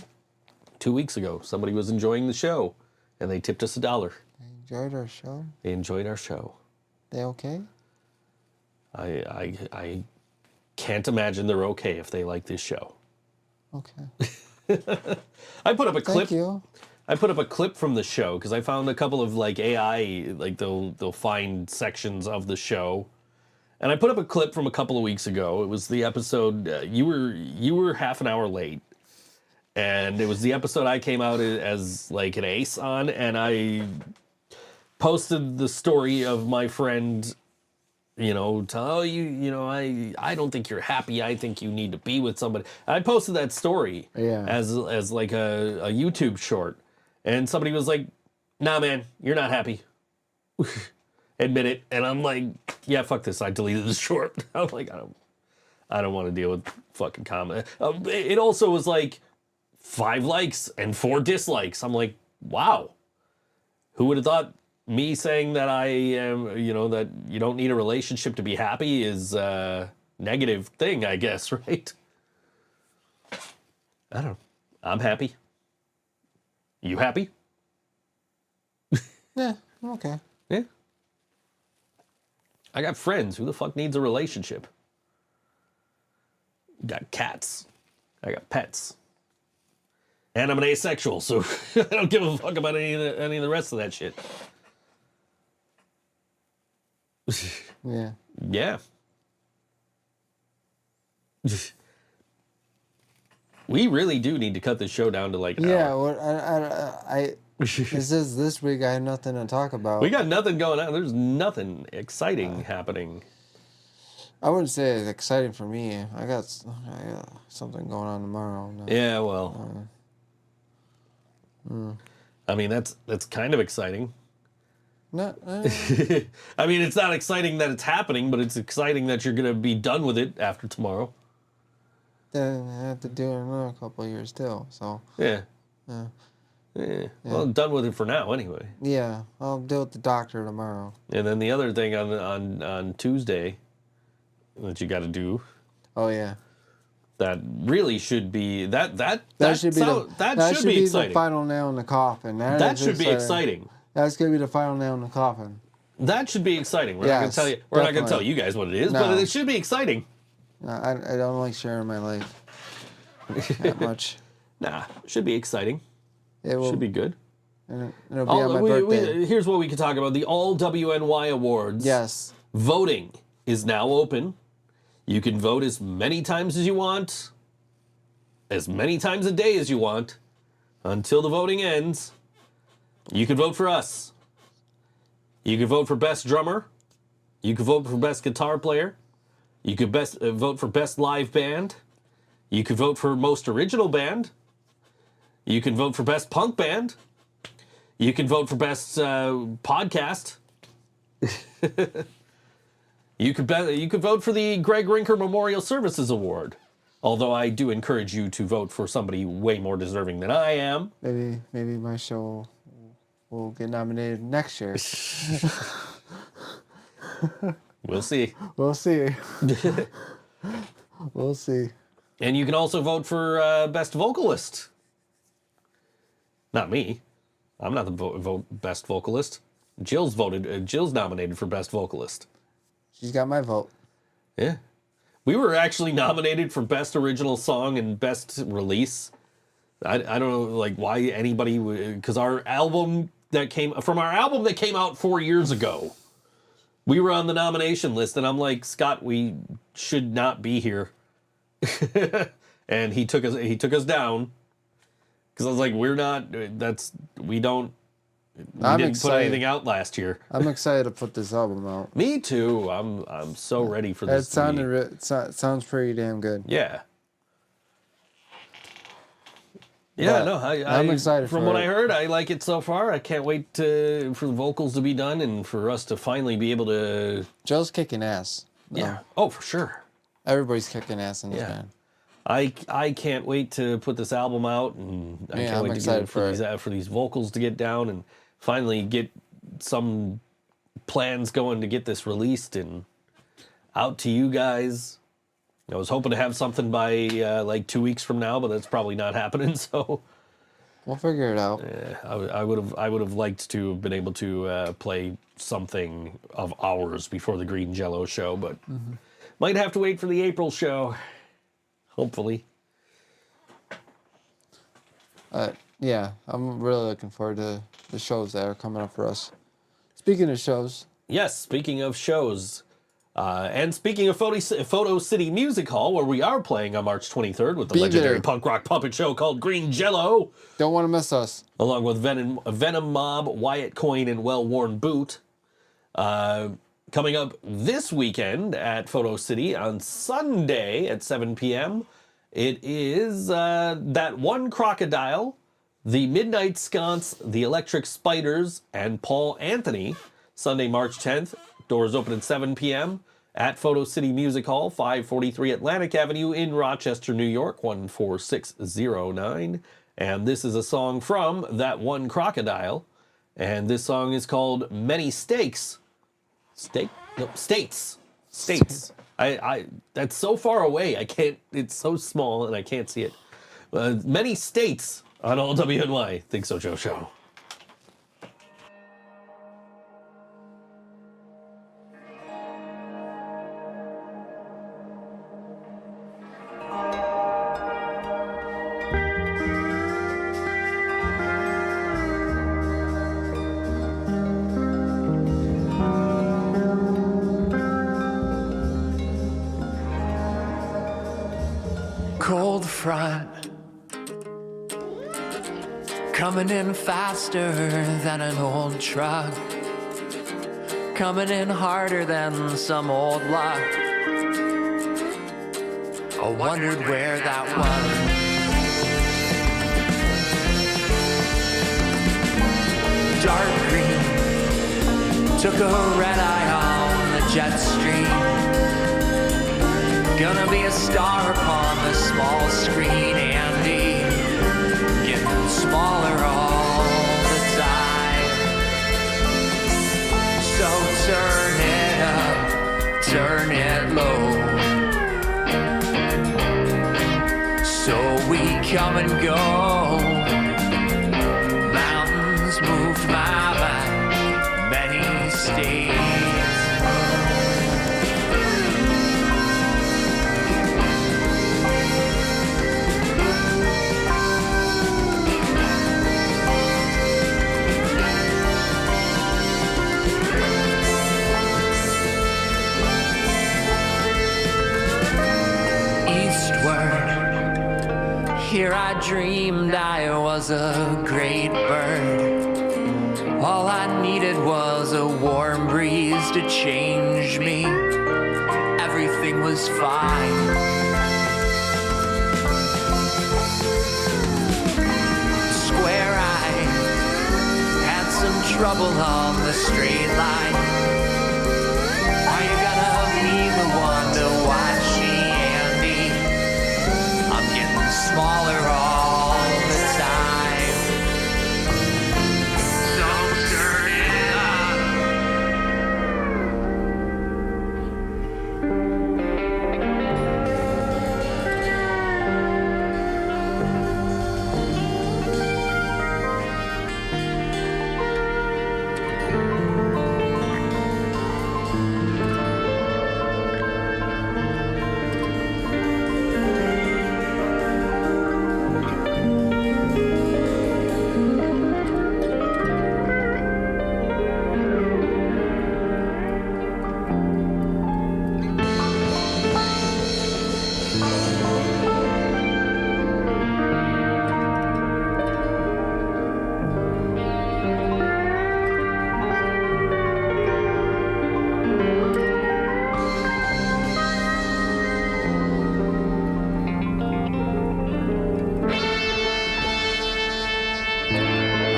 2 weeks ago, somebody was enjoying the show and they tipped us $1. They enjoyed our show? They enjoyed our show. They okay? I can't imagine they're okay if they like this show. Okay. I put up a clip. Thank you. I put up a clip from the show because I found a couple of AI, they'll find sections of the show, and I put up a clip from a couple of weeks ago. It was the episode you were half an hour late, and it was the episode I came out as an ace on, and I posted the story of my friend. I don't think you're happy. I think you need to be with somebody. I posted that story as like a YouTube short. And somebody was like, nah, man, you're not happy. Admit it. And I'm like, yeah, fuck this. I deleted the short. I'm like, I don't want to deal with fucking comment. It also was 5 likes and 4 dislikes. I'm like, wow. Who would have thought me saying that I am, that you don't need a relationship to be happy is a negative thing, I guess, right? I don't know. I'm happy. You happy? Yeah, okay. Yeah. I got friends. Who the fuck needs a relationship? Got cats. I got pets. And I'm an asexual, so I don't give a fuck about any of the rest of that shit. Yeah. Yeah. We really do need to cut this show down to like an Yeah. hour. I this is this week. I had nothing to talk about. We got nothing going on. There's nothing exciting happening. I wouldn't say it's exciting for me. I got something going on tomorrow. No. Yeah, well. I mean, that's kind of exciting. No, I mean, it's not exciting that it's happening, but it's exciting that you're going to be done with it after tomorrow. then I have to do it another couple of years still. So Yeah. Yeah. Yeah. Well, done with it for now, anyway. yeah, I'll deal with the doctor tomorrow. And then the other thing on Tuesday that you got to do Oh yeah, that really should be that should be exciting. the final nail in the coffin. That should be exciting. That's gonna be the final nail in the coffin. That should be exciting. We're not going to Yes, tell you. We're not going to definitely. tell you guys what it is, No. but it should be exciting. I don't like sharing my life that much. Nah, should be exciting. It will Should be good. and it'll be on my birthday. Here's what we can talk about: the All WNY Awards. Yes. Voting is now open. You can vote as many times as you want, as many times a day as you want, until the voting ends. You can vote for us. You can vote for best drummer. You can vote for best guitar player. You could vote for best live band. You could vote for most original band. You can vote for best punk band. You can vote for best podcast. You could vote for the Greg Rinker Memorial Services Award. Although I do encourage you to vote for somebody way more deserving than I am. Maybe my show will get nominated next year. We'll see. We'll see. We'll see. And you can also vote for best vocalist. Not me. I'm not the best vocalist. Jill's nominated for best vocalist. She's got my vote. Yeah. We were actually nominated for best original song and best release. I don't know like why anybody would, because our album that came out 4 years ago, we were on the nomination list, and I'm like, Scott, we should not be here. And he took us down because I was like, we didn't put anything out last year. I'm excited to put this album out. Me too. I'm so ready for this. It sounds pretty damn good. Yeah. Yeah, no, I'm excited From for what it. I heard, I like it so far. I can't wait for the vocals to be done and for us to finally be able to. Joe's kicking ass. Yeah. Oh, for sure. Everybody's kicking ass in this Yeah. band. I can't wait to put this album out, and I can't I'm wait to excited for these vocals to get down and finally get some plans going to get this released and out to you guys. I was hoping to have something by like 2 weeks from now, but that's probably not happening. So We'll figure it out. I would have liked to have been able to play something of ours before the Green Jello show, but might have to wait for the April show. Hopefully. Yeah, I'm really looking forward to the shows that are coming up for us. Speaking of shows, Yes, speaking of shows, and speaking of Photo City Music Hall, where we are playing on March 23rd with the Be legendary there. punk rock puppet show called Green Jello, don't want to miss us. along with Venom Mob, Wyatt Coyne, and Well Worn Boot. Coming up this weekend at Photo City on Sunday at 7 p.m., it is That One Crocodile, The Midnight Sconce, The Electric Spiders, and Paul Anthony. Sunday, March 10th. Doors open at 7 p.m. at Photo City Music Hall, 543 Atlantic Avenue in Rochester, New York, 14609. And this is a song from That One Crocodile. And this song is called Many Stakes. States. I that's so far away. I can't. It's so small and I can't see it. Many States on All WNY. Think So Joe Show. cold front coming in faster than an old truck, coming in harder than some old luck. I wondered where that was. Dark green took a red eye on the jet stream. Gonna be a star upon the small screen, Andy. Getting smaller all the time. So turn it up, turn it low. So we come and go. Mountains moved my mind, many states. Here I dreamed I was a great bird. All I needed was a warm breeze to change me. Everything was fine. Square eye had some trouble on the straight line. Are you gonna be the one to watch me, Andy? I'm getting smaller all the time. So turn it up.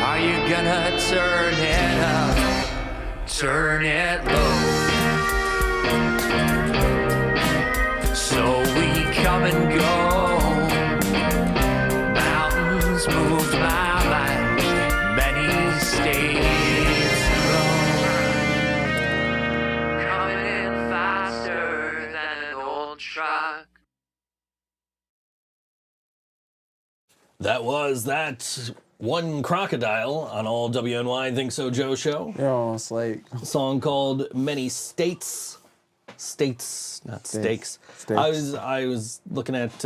Are you gonna turn it up, turn it low? So we come and go. Mountains moved my mind, many states ago. Coming in faster than an old truck. That was that one Crocodile on all WNY Think So Joe show. You're almost like A song called Many States. States, not States. steaks. I was looking at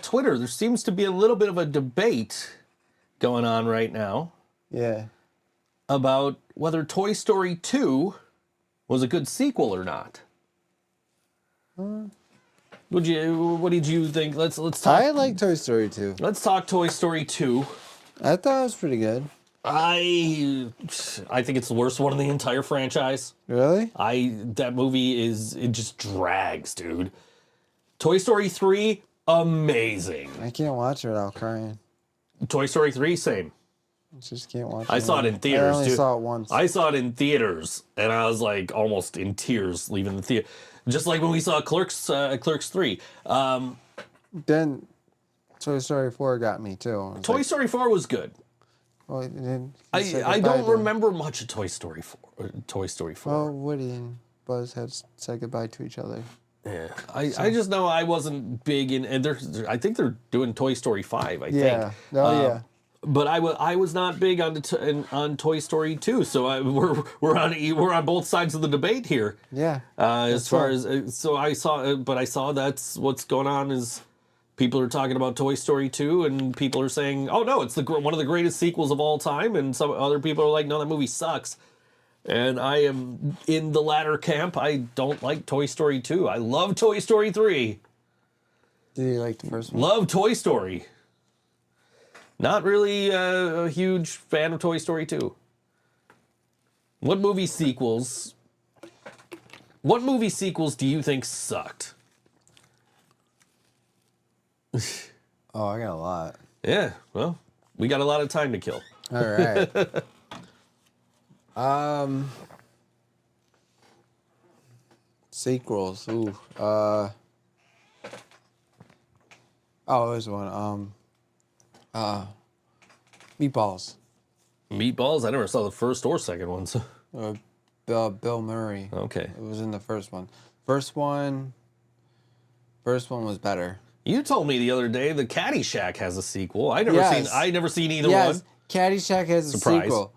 Twitter. There seems to be a little bit of a debate going on right now yeah. about whether Toy Story 2 was a good sequel or not. What did you think? Let's talk. I like Toy Story 2. Let's talk Toy Story 2. I thought it was pretty good. I think it's the worst one in the entire franchise. Really? That movie it just drags, dude. Toy Story 3, amazing. I can't watch it without crying. Toy Story 3, same. I just can't watch it. I saw it in theaters, I only dude. saw it once. I saw it in theaters, and I was like almost in tears leaving the theater. Just like when we saw Clerks 3. Then Toy Story 4 got me too. Toy Story 4 was good. Well, then I don't remember much of Toy Story 4. Toy Story 4. Well, Woody and Buzz had said goodbye to each other. Yeah, I just know I wasn't big in, and I think they're doing Toy Story 5. I think. Yeah. Oh yeah. But I was not big on on Toy Story 2, so we're on both sides of the debate here. Yeah. As far as I saw that's what's going on is people are talking about Toy Story 2, and people are saying, oh no, it's one of the greatest sequels of all time, and some other people are like, no, that movie sucks. And I am in the latter camp. I don't like Toy Story 2. I love Toy Story 3. Did you like the first one? Love Toy Story. Not really a huge fan of Toy Story 2. What movie sequels do you think sucked? Oh, I got a lot. Yeah, well, we got a lot of time to kill. All right. Sequels. Ooh. Oh, there's one. Meatballs. Meatballs? I never saw the first or second one. So. Bill Murray. Okay. It was in the first one. First one was better. You told me the other day the Caddyshack has a sequel. I never seen either yes, one. Caddyshack has a Surprise. sequel.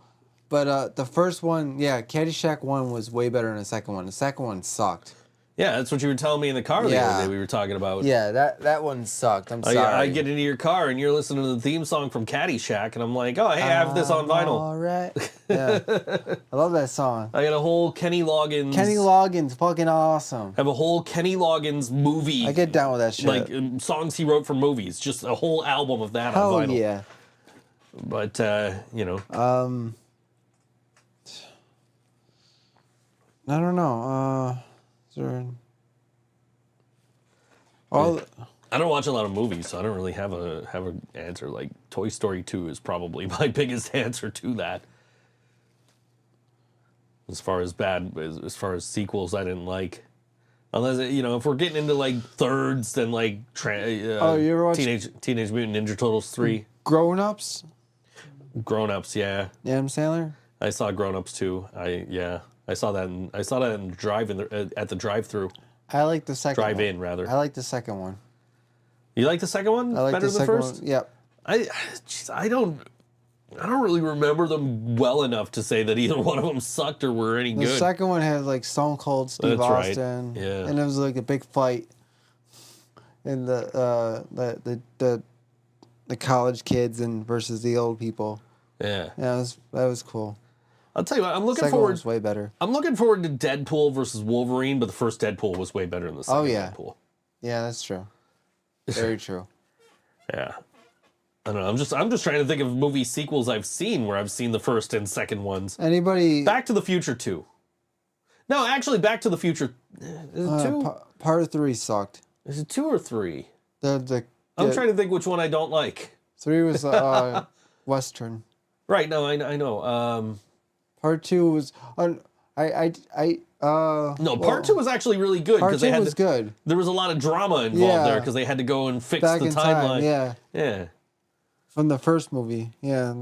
But the first one, yeah, Caddyshack 1 was way better than the second one. The second one sucked. Yeah, that's what you were telling me in the car the other day we were talking about. Yeah, that one sucked. I'm sorry. I get into your car and you're listening to the theme song from Caddyshack and I'm like, oh, hey, I have this on vinyl. All right. Yeah. I love that song. I got a whole Kenny Loggins. Kenny Loggins, fucking awesome. I have a whole Kenny Loggins movie. I get down with that shit. Like songs he wrote for movies. Just a whole album of that Hell on vinyl. yeah. But, you know. I don't know. Is there... I don't watch a lot of movies, so I don't really have an answer. Like Toy Story 2 is probably my biggest answer to that. As far as sequels, I didn't like. Unless if we're getting into like thirds, then like you ever watch Teenage Mutant Ninja Turtles 3, Grown Ups? Grown Ups, yeah. Adam Sandler. I saw Grown Ups too. I saw that in at the drive-through. I like the second one. Drive-in, rather. I like the second one. You like the second one I like better the than the second first? one. Yep. I don't really remember them well enough to say that either one of them sucked or were any The good. second one had like Stone Cold Steve That's right. Austin. Yeah. And it was like a big fight. And the college kids and versus the old people. Yeah. Yeah, that was cool. I'll tell you what, I'm looking Second one forward. was way better. I'm looking forward to Deadpool versus Wolverine, but the first Deadpool was way better than the second Deadpool. Yeah, that's true. Very true. Yeah. I don't know. I'm just trying to think of movie sequels I've seen where I've seen the first and second ones. Anybody? Back to the Future 2. No, actually, Back to the Future. Is it 2? Part 3 sucked. Is it 2 or 3? I'm trying to think which one I don't like. 3 was Western. Right. No, I know. Part 2 was no. Part 2 was actually really good Part because 2 they had was good. There was a lot of drama involved there because they had to go and fix Back the in timeline. time, Yeah. From the first movie, yeah.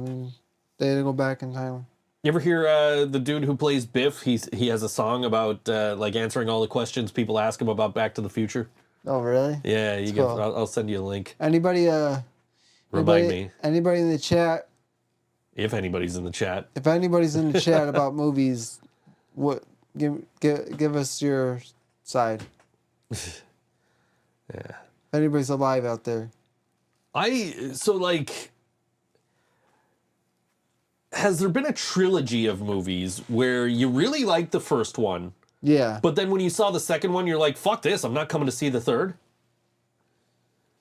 They had to go back in time. You ever hear the dude who plays Biff? He has a song about like answering all the questions people ask him about Back to the Future. Oh, really? Yeah, you get. cool. I'll send you a link. Anybody? Remind me Anybody in the chat? if anybody's in the chat. If anybody's in the chat about movies, what give us your side. Yeah. If anybody's alive out there. Has there been a trilogy of movies where you really liked the first one, Yeah. but then when you saw the second one, you're like, fuck this, I'm not coming to see the third?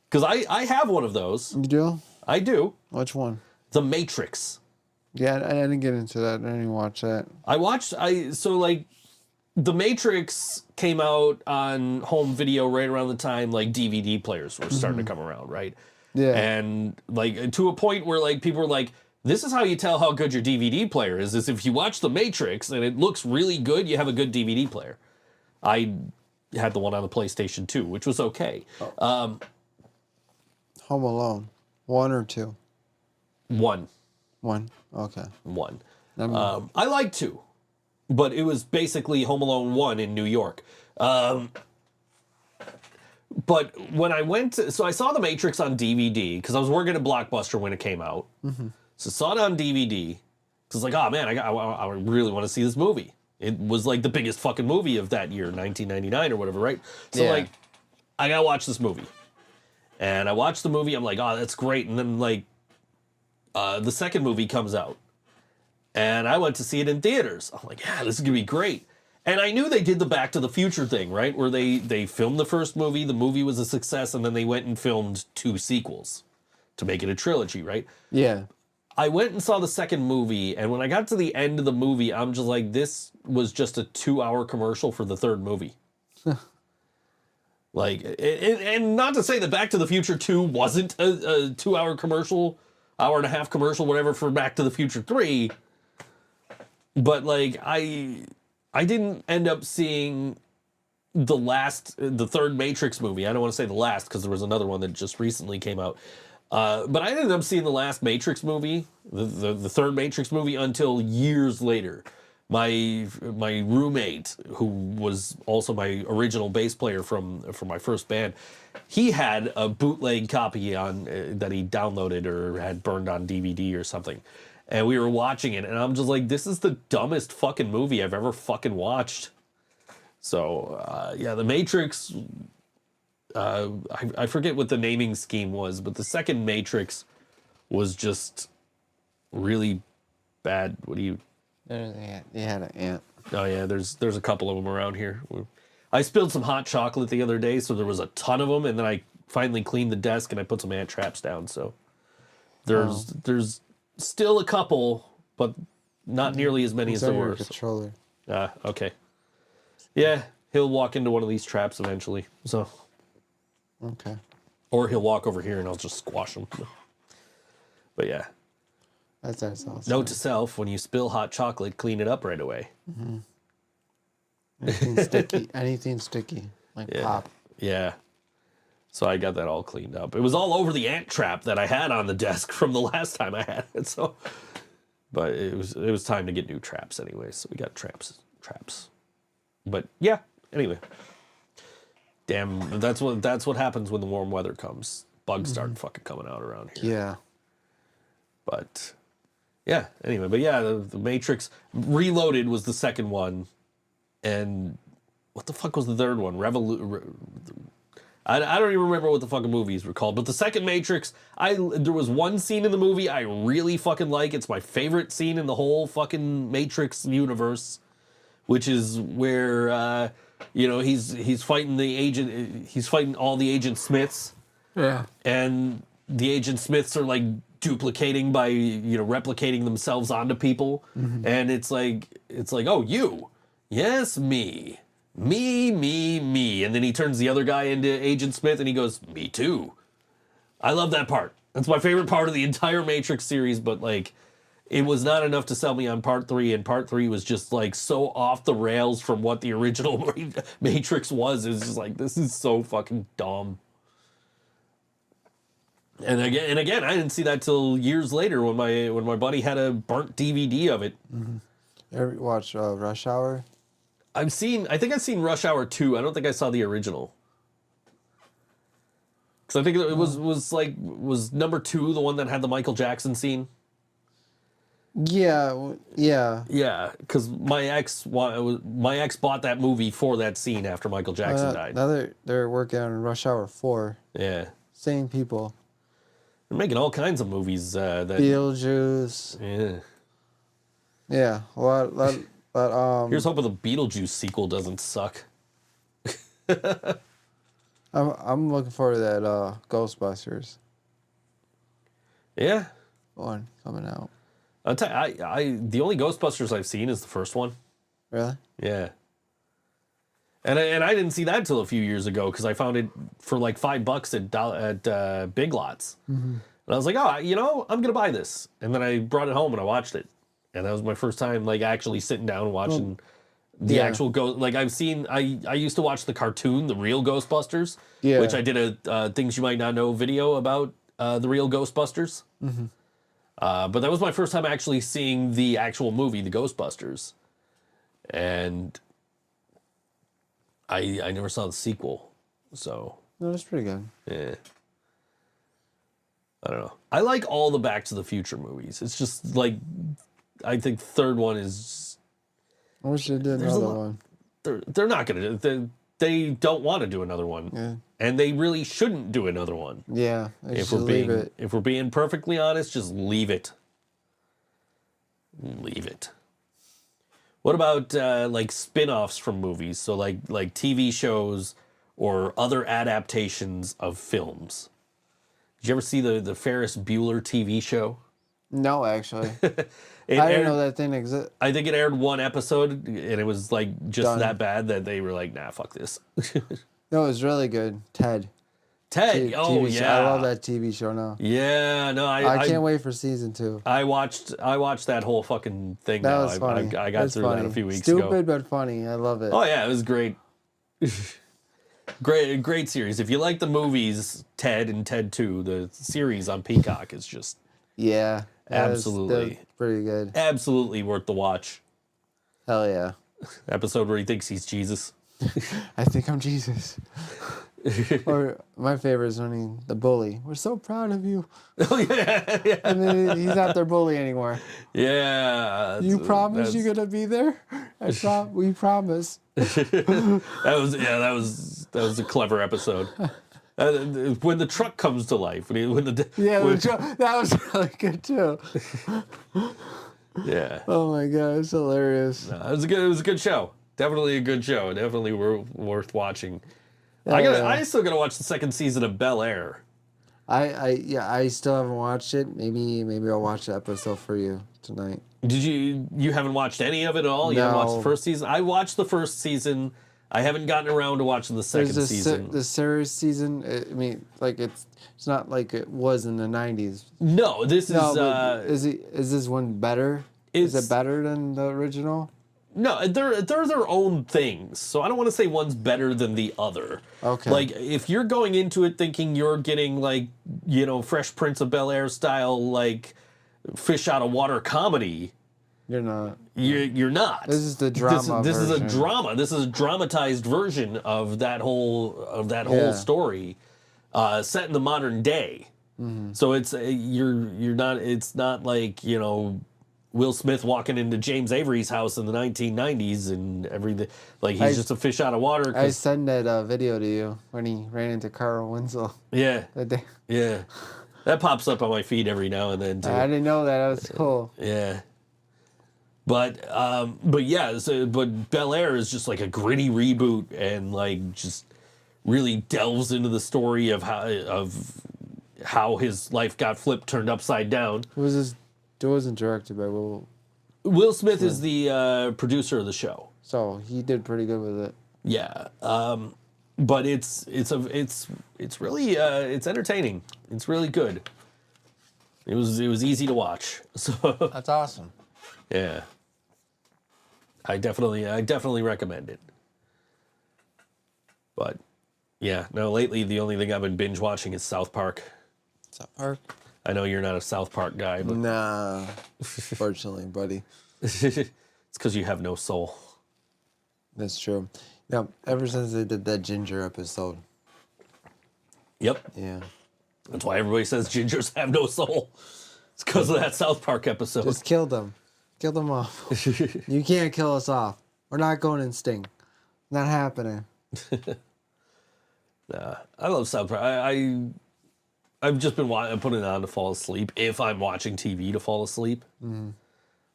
Because I have one of those. You do? I do. Which one? The Matrix. Yeah, I didn't get into that. I didn't watch that. The Matrix came out on home video right around the time like DVD players were starting to come around, right? Yeah. And like to a point where like people were like, this is how you tell how good your DVD player is if you watch The Matrix and it looks really good, you have a good DVD player. I had the one on the PlayStation 2, which was okay. Home Alone. 1 or 2? 1. 1. Okay. 1. I liked 2, but it was basically Home Alone 1 in New York. But when I so I saw The Matrix on DVD because I was working at Blockbuster when it came out. Mm-hmm. So I saw it on DVD. Because like, oh man, I really want to see this movie. It was like the biggest fucking movie of that year, 1999 or whatever, right? So like, I gotta watch this movie. And I watched the movie, I'm like, oh, that's great. And then like, the second movie comes out. And I went to see it in theaters. I'm like, yeah, this is gonna be great. And I knew they did the Back to the Future thing, right? Where they filmed the first movie, the movie was a success, and then they went and filmed 2 sequels to make it a trilogy, right? Yeah. I went and saw the second movie, and when I got to the end of the movie, I'm just like, this was just a 2-hour commercial for the third movie. Like, and not to say that Back to the Future 2 wasn't a 2-hour commercial, hour and a half commercial, whatever, for Back to the Future 3, but like, I didn't end up seeing the third Matrix movie. I don't want to say the last, because there was another one that just recently came out. But I ended up seeing the last Matrix movie, the third Matrix movie, until years later. My roommate, who was also my original bass player from my first band, he had a bootleg copy on that he downloaded or had burned on DVD or something. And we were watching it, and I'm just like, this is the dumbest fucking movie I've ever fucking watched. So, yeah, The Matrix, I forget what the naming scheme was, but the second Matrix was just really bad. What do you... They had an ant. Oh, yeah, there's a couple of them around here. I spilled some hot chocolate the other day, so there was a ton of them, and then I finally cleaned the desk, and I put some ant traps down, so... There's still a couple, but not nearly as many as there were. Controller. Okay. Yeah, he'll walk into one of these traps eventually. So. Okay. Or he'll walk over here and I'll just squash him. But yeah. That's awesome. Note to self: when you spill hot chocolate, clean it up right away. Mm-hmm. Anything sticky. Anything sticky, like pop. Yeah. So I got that all cleaned up. It was all over the ant trap that I had on the desk from the last time I had it. So, but it was time to get new traps anyway. So we got traps. But yeah. Anyway, damn. That's what happens when the warm weather comes. Bugs start fucking coming out around here. Yeah. But yeah. Anyway, but yeah, the Matrix Reloaded was the second one, and what the fuck was the third one? I don't even remember what the fucking movies were called, but the second Matrix, there was one scene in the movie I really fucking like. It's my favorite scene in the whole fucking Matrix universe, which is where he's fighting the agent. He's fighting all the Agent Smiths. Yeah. And the Agent Smiths are like duplicating by replicating themselves onto people, and it's like oh, you, yes, me, and then he turns the other guy into Agent Smith and he goes, me too. I love that part. That's my favorite part of the entire Matrix series, but like, it was not enough to sell me on part 3, and part 3 was just like so off the rails from what the original Matrix was. It was just like, this is so fucking dumb. And again, I didn't see that till years later when my buddy had a burnt DVD of it. Mm-hmm. You ever watch Rush Hour? I think I've seen Rush Hour 2. I don't think I saw the original. Because I think it was number 2 the one that had the Michael Jackson scene? Yeah. Yeah, because my ex bought that movie for that scene after Michael Jackson died. Now they're working on Rush Hour 4. Yeah. Same people. They're making all kinds of movies. Beetlejuice. Yeah. Yeah. But here's hoping the Beetlejuice sequel doesn't suck. I'm looking forward to that Ghostbusters Yeah. one coming out. I'll tell you, the only Ghostbusters I've seen is the first one. Really? Yeah. And I didn't see that till a few years ago because I found it for like $5 at Big Lots. Mm-hmm. And I was like, oh, I'm gonna buy this. And then I brought it home and I watched it. And that was my first time like actually sitting down and watching the actual ghost. Like I used to watch the cartoon, The Real Ghostbusters, which I did a Things You Might Not Know video about The Real Ghostbusters. Mm-hmm. But that was my first time actually seeing the actual movie, The Ghostbusters. And I never saw the sequel. So. No, that's pretty good. Yeah. I don't know. I like all the Back to the Future movies. It's just like, I think the third one is. I wish they did another one. They're not gonna. They don't want to do another one. Yeah. And they really shouldn't do another one. Yeah. If we're being perfectly honest, just leave it. Leave it. What about like spin-offs from movies? So like TV shows or other adaptations of films. Did you ever see the Ferris Bueller TV show? No, actually. It I didn't aired- know that thing existed. I think it aired one episode, and it was like just Done. that bad that they were like, "Nah, fuck this." No, it was really good. Ted. Ted, oh TV show. yeah, I love that TV show now. Yeah, no, I can't wait for season 2. I watched that whole fucking thing. That now. was funny. I got That's through funny. that a few weeks ago. Stupid but funny. I love it. Oh yeah, it was great. Great series. If you like the movies, Ted and Ted 2, the series on Peacock is just Yeah. that was Absolutely. pretty good. absolutely worth the watch. Hell yeah. Episode where he thinks he's Jesus. I think I'm Jesus. Or my favorite is when the bully. We're so proud of you. Oh yeah, yeah, And then he's not their bully anymore. yeah. You promise you're gonna be there? We promise. That was a clever episode. When the truck comes to life, when That was really good too. yeah, Oh my god, it's hilarious. it was a good show. Definitely a good show. Definitely worth watching. Yeah. I still gotta watch the second season of Bel Air. I still haven't watched it. Maybe I'll watch the episode for you tonight. Did you haven't watched any of it at all? You haven't watched the No. first season? I watched the first season. I haven't gotten around to watching the second There's season. the series season. I mean, like it's not like it was in the 90s. No, this No, is but is this one better? Is it's- it better than the original? no, they're their own things. So I don't want to say one's better than the other. Okay. Like if you're going into it thinking you're getting like, Fresh Prince of Bel Air style like fish out of water comedy, You're not. you're not. This is the drama This is a version. drama. This is a dramatized version of that whole Yeah. story, set in the modern day. Mm-hmm. So it's you're not. It's not like Will Smith walking into James Avery's house in the 1990s and everything. Like he's just a fish out of water. I sent that video to you when he ran into Carl Winslow Yeah, that day. yeah. That pops up on my feed every now and then too. I didn't know that. That was cool. Yeah. But yeah, but Bel Air is just like a gritty reboot and like just really delves into the story of how his life got flipped, turned upside down. It wasn't directed by Will, Will Smith is the producer of the show. so he did pretty good with it. Yeah. But it's really it's entertaining. It's really good. It was easy to watch. So That's awesome. yeah. I definitely recommend it. But yeah, no, lately the only thing I've been binge watching is South Park. South Park? I know you're not a South Park guy, but Nah, fortunately, buddy. it's because you have no soul. That's true. Now, ever since they did that Ginger episode, Yep. yeah, That's why everybody says gingers have no soul. It's because of that South Park episode. just kill them. Kill them off. You can't kill us off. We're not going in Sting. Not happening. I love South Park. I've just been putting it on to fall asleep if I'm watching TV to fall asleep.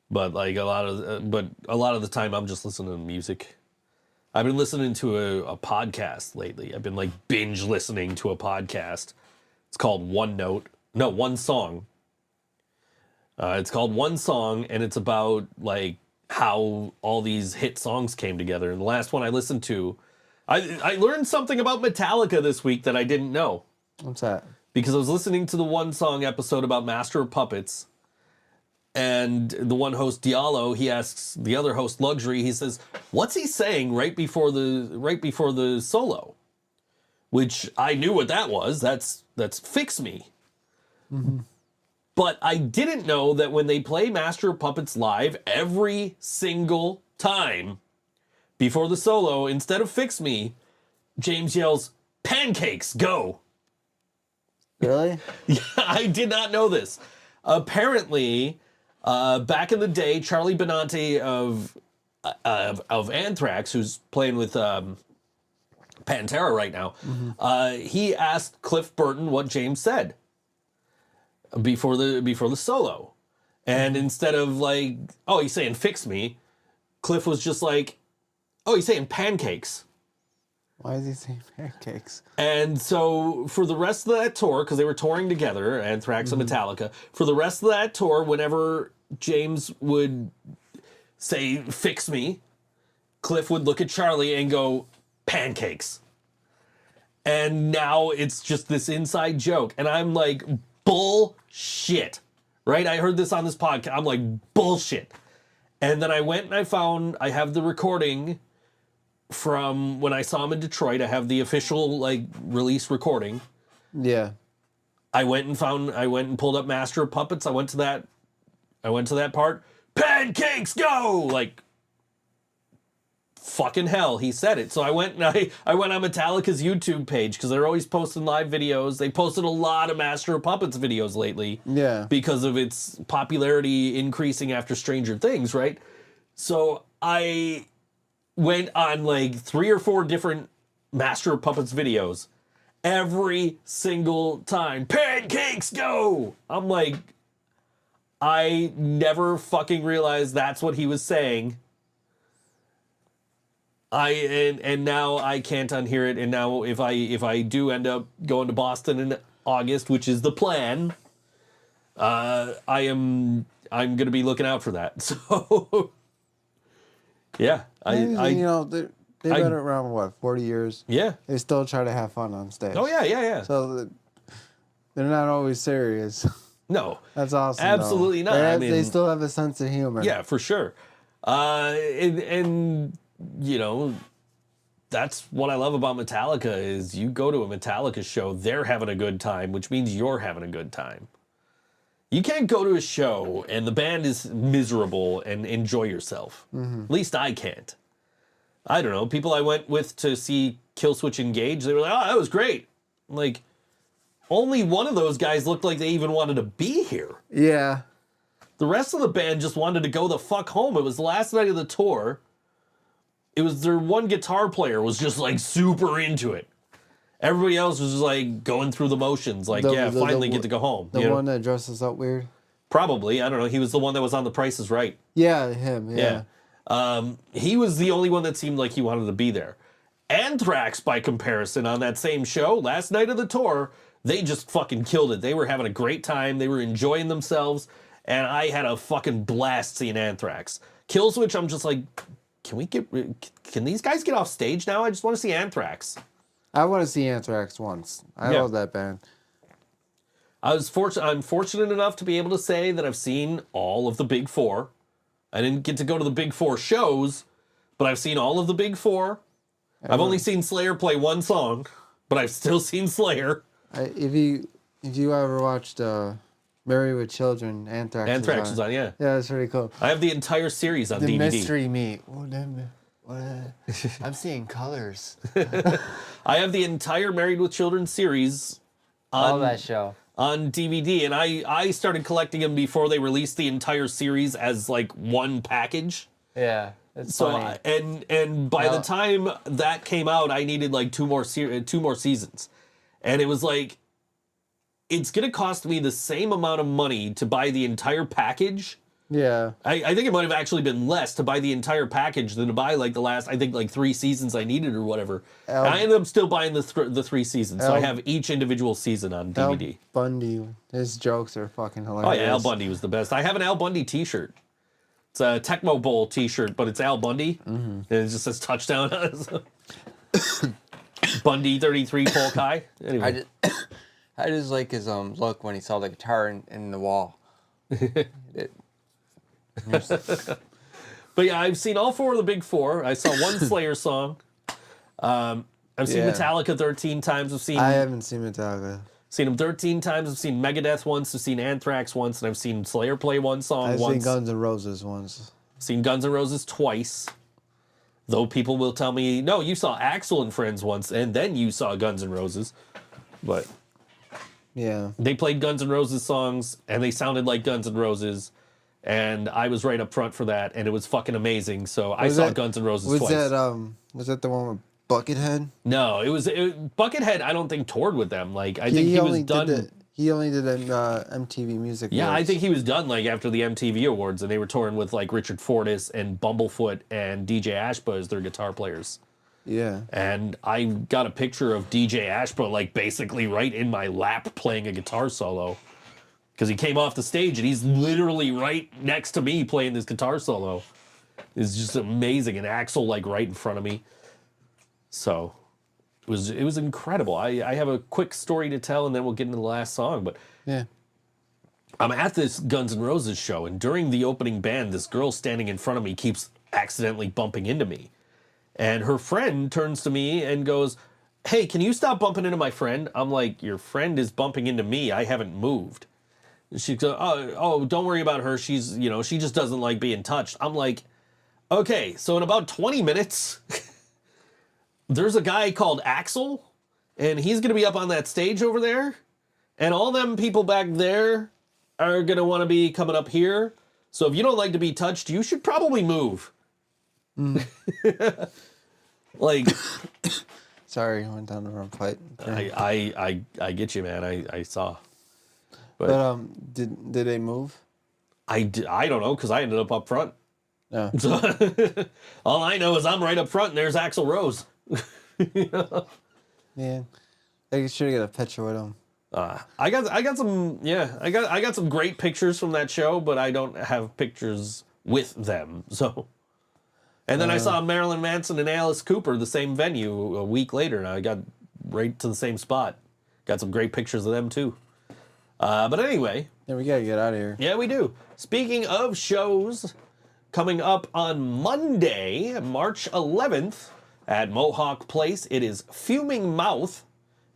But like a lot of the time I'm just listening to music. I've been listening to a podcast lately. I've been like binge listening to a podcast. It's called One Song. It's called One Song, and it's about like how all these hit songs came together. And the last one I listened to, I learned something about Metallica this week that I didn't know. What's that? Because I was listening to the One Song episode about Master of Puppets, and the one host Diallo, he asks the other host Luxury, he says, "What's he saying right before the solo?" Which I knew what that was. That's "Fix Me." Mm-hmm. But I didn't know that when they play Master of Puppets live, every single time before the solo, instead of "Fix Me," James yells, "Pancakes, go!" Really? I did not know this. Apparently, back in the day, Charlie Benante of Anthrax, who's playing with Pantera right now, he asked Cliff Burton what James said before the solo, and instead of like, "Oh, he's saying fix me," Cliff was just like, oh, he's saying pancakes. Why is he saying pancakes? And so for the rest of that tour, because they were touring together, Anthrax and Metallica, for the rest of that tour, whenever James would say, fix me, Cliff would look at Charlie and go, pancakes. And now it's just this inside joke. And I'm like, bullshit. Right? I heard this on this podcast. I'm like, bullshit. And then I went and I have the recording from when I saw him in Detroit. I have the official release recording. Yeah. I went and pulled up Master of Puppets. I went to that part. Pancakes go! Like fucking hell, he said it. So I went on Metallica's YouTube page because they're always posting live videos. They posted a lot of Master of Puppets videos lately. Yeah. Because of its popularity increasing after Stranger Things, right? So I went on 3 or 4 different Master of Puppets videos. Every single time, pancakes go! I'm like, I never fucking realized that's what he was saying. And now I can't unhear it. And now if I do end up going to Boston in August, which is the plan, I'm gonna be looking out for that. So yeah, they've been around 40 years. Yeah, they still try to have fun on stage. Oh yeah. So they're not always serious. No, that's awesome. Absolutely not. They still have a sense of humor. Yeah, for sure. And that's what I love about Metallica is you go to a Metallica show, they're having a good time, which means you're having a good time. You can't go to a show and the band is miserable and enjoy yourself. Mm-hmm. At least I can't. I don't know. People I went with to see Killswitch Engage, they were like, oh, that was great. Like, only one of those guys looked like they even wanted to be here. Yeah. The rest of the band just wanted to go the fuck home. It was the last night of the tour. It was their one guitar player was just super into it. Everybody else was just going through the motions. Finally get to go home. The one that dresses up weird? Probably. I don't know. He was the one that was on The Price is Right. Yeah, him. Yeah. He was the only one that seemed like he wanted to be there. Anthrax, by comparison, on that same show, last night of the tour, they just fucking killed it. They were having a great time. They were enjoying themselves. And I had a fucking blast seeing Anthrax. Killswitch, I'm just like, can these guys get off stage now? I just want to see Anthrax. I want to see Anthrax once. I love that band. I'm fortunate enough to be able to say that I've seen all of the Big Four. I didn't get to go to the Big Four shows, but I've seen all of the Big Four. I've only seen Slayer play one song, but I've still seen Slayer. If you ever watched Married with Children, Anthrax is on, yeah. Yeah, that's pretty cool. I have the entire series on DVD. The mystery meat. I'm seeing colors. I have the entire Married with Children series on that show on DVD, and I started collecting them before they released the entire series as one package. Yeah, it's funny. And by the time that came out, I needed 2 more seasons, and it was it's gonna cost me the same amount of money to buy the entire package. Yeah. I think it might have actually been less to buy the entire package than to buy the last, I think 3 seasons I needed or whatever. And I ended up still buying the 3 seasons. So I have each individual season on DVD. Al Bundy, his jokes are fucking hilarious. Oh yeah, Al Bundy was the best. I have an Al Bundy t-shirt. It's a Tecmo Bowl t-shirt, but it's Al Bundy. Mm-hmm. And it just says touchdown on it. Bundy 33 Polk High. Anyway. I just like his look when he saw the guitar in the wall. But yeah, I've seen all 4 of the Big Four. I saw one Slayer song. I've seen Metallica 13 times. I haven't seen Metallica. Seen them 13 times. I've seen Megadeth once. I've seen Anthrax once, and I've seen Slayer play one song once. I've seen Guns N' Roses once. Seen Guns N' Roses twice. Though people will tell me, no, you saw Axl and Friends once, and then you saw Guns N' Roses. But yeah, they played Guns N' Roses songs, and they sounded like Guns N' Roses. And I was right up front for that, and it was fucking amazing. So I saw Guns N' Roses twice. Was that the one with Buckethead? No, it was Buckethead. I don't think toured with them. I think he was done. He only did MTV Music Yeah, I Awards. think he was done like after the MTV Awards, and they were touring with like Richard Fortus and Bumblefoot and DJ Ashba as their guitar players. Yeah. And I got a picture of DJ Ashba like basically right in my lap playing a guitar solo. Because he came off the stage and he's literally right next to me playing this guitar solo. It's just amazing. And Axl like right in front of me. So it was incredible. I have a quick story to tell and then we'll get into the last song. But Yeah. I'm at this Guns N' Roses show, and during the opening band, this girl standing in front of me keeps accidentally bumping into me. And her friend turns to me and goes, "Hey, can you stop bumping into my friend?" I'm like, "Your friend is bumping into me. I haven't moved." And she goes, oh, don't worry about her. She's, she just doesn't like being touched. I'm like, okay, so in about 20 minutes, there's a guy called Axl, and he's going to be up on that stage over there, and all them people back there are going to want to be coming up here. So if you don't like to be touched, you should probably move. Like, Sorry, I went down the wrong pipe. I get you, man. I saw. But did they move? I don't know, because I ended up front. No. So, all I know is I'm right up front, and there's Axl Rose. Yeah. I should have got a picture with him. I got some great pictures from that show, but I don't have pictures with them. So, and then I saw Marilyn Manson and Alice Cooper, the same venue, a week later, and I got right to the same spot. Got some great pictures of them too. But anyway, Yeah, we gotta get out of here. yeah, we do. Speaking of shows, coming up on Monday, March 11th at Mohawk Place, it is Fuming Mouth.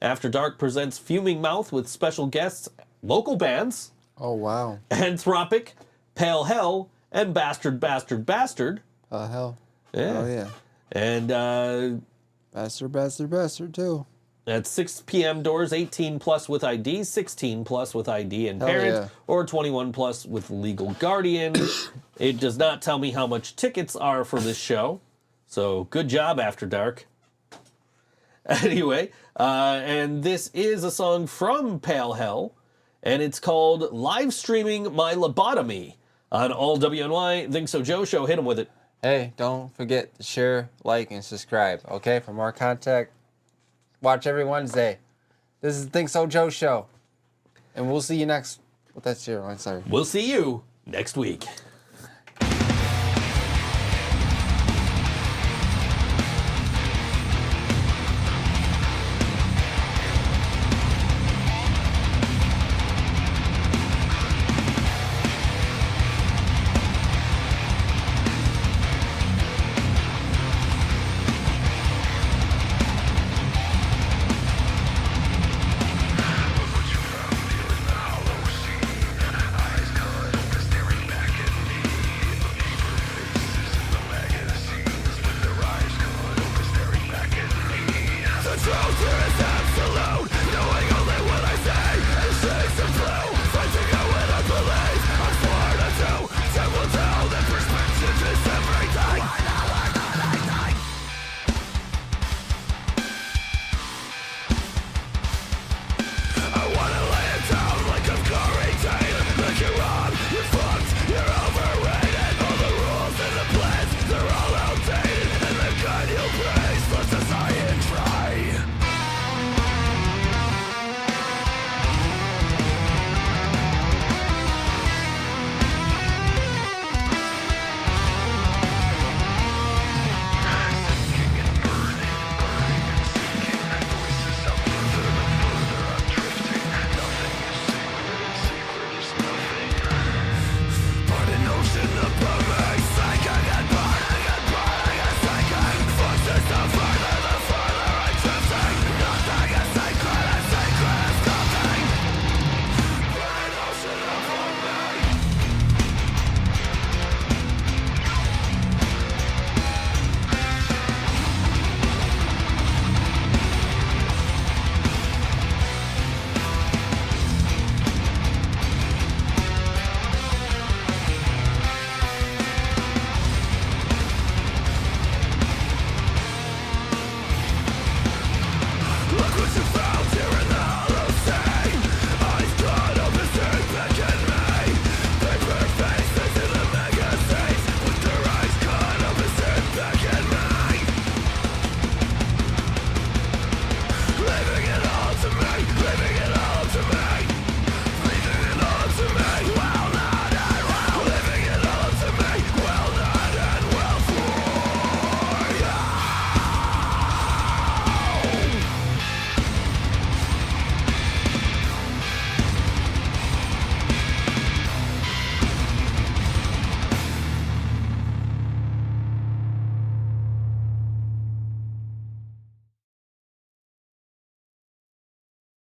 After Dark presents Fuming Mouth with special guests, local bands, Oh wow. Anthropic, Pale Hell, and Bastard Bastard Bastard. Hell. Yeah. Oh yeah. And Bastard too. at 6 p.m. doors, 18 plus with ID, 16 plus with ID and Hell parent, yeah. or 21 plus with legal guardian. It does not tell me how much tickets are for this show. So good job, After Dark. Anyway, and this is a song from Pale Hell, and it's called Live Streaming My Lobotomy on All WNY ThinkSoJoE Show. Hit 'em with it. Hey, don't forget to share, like, and subscribe. Okay, for more content, watch every Wednesday. This is the ThinkSoJoE Show, and we'll see you next. Well, that's your line. Sorry. We'll see you next week.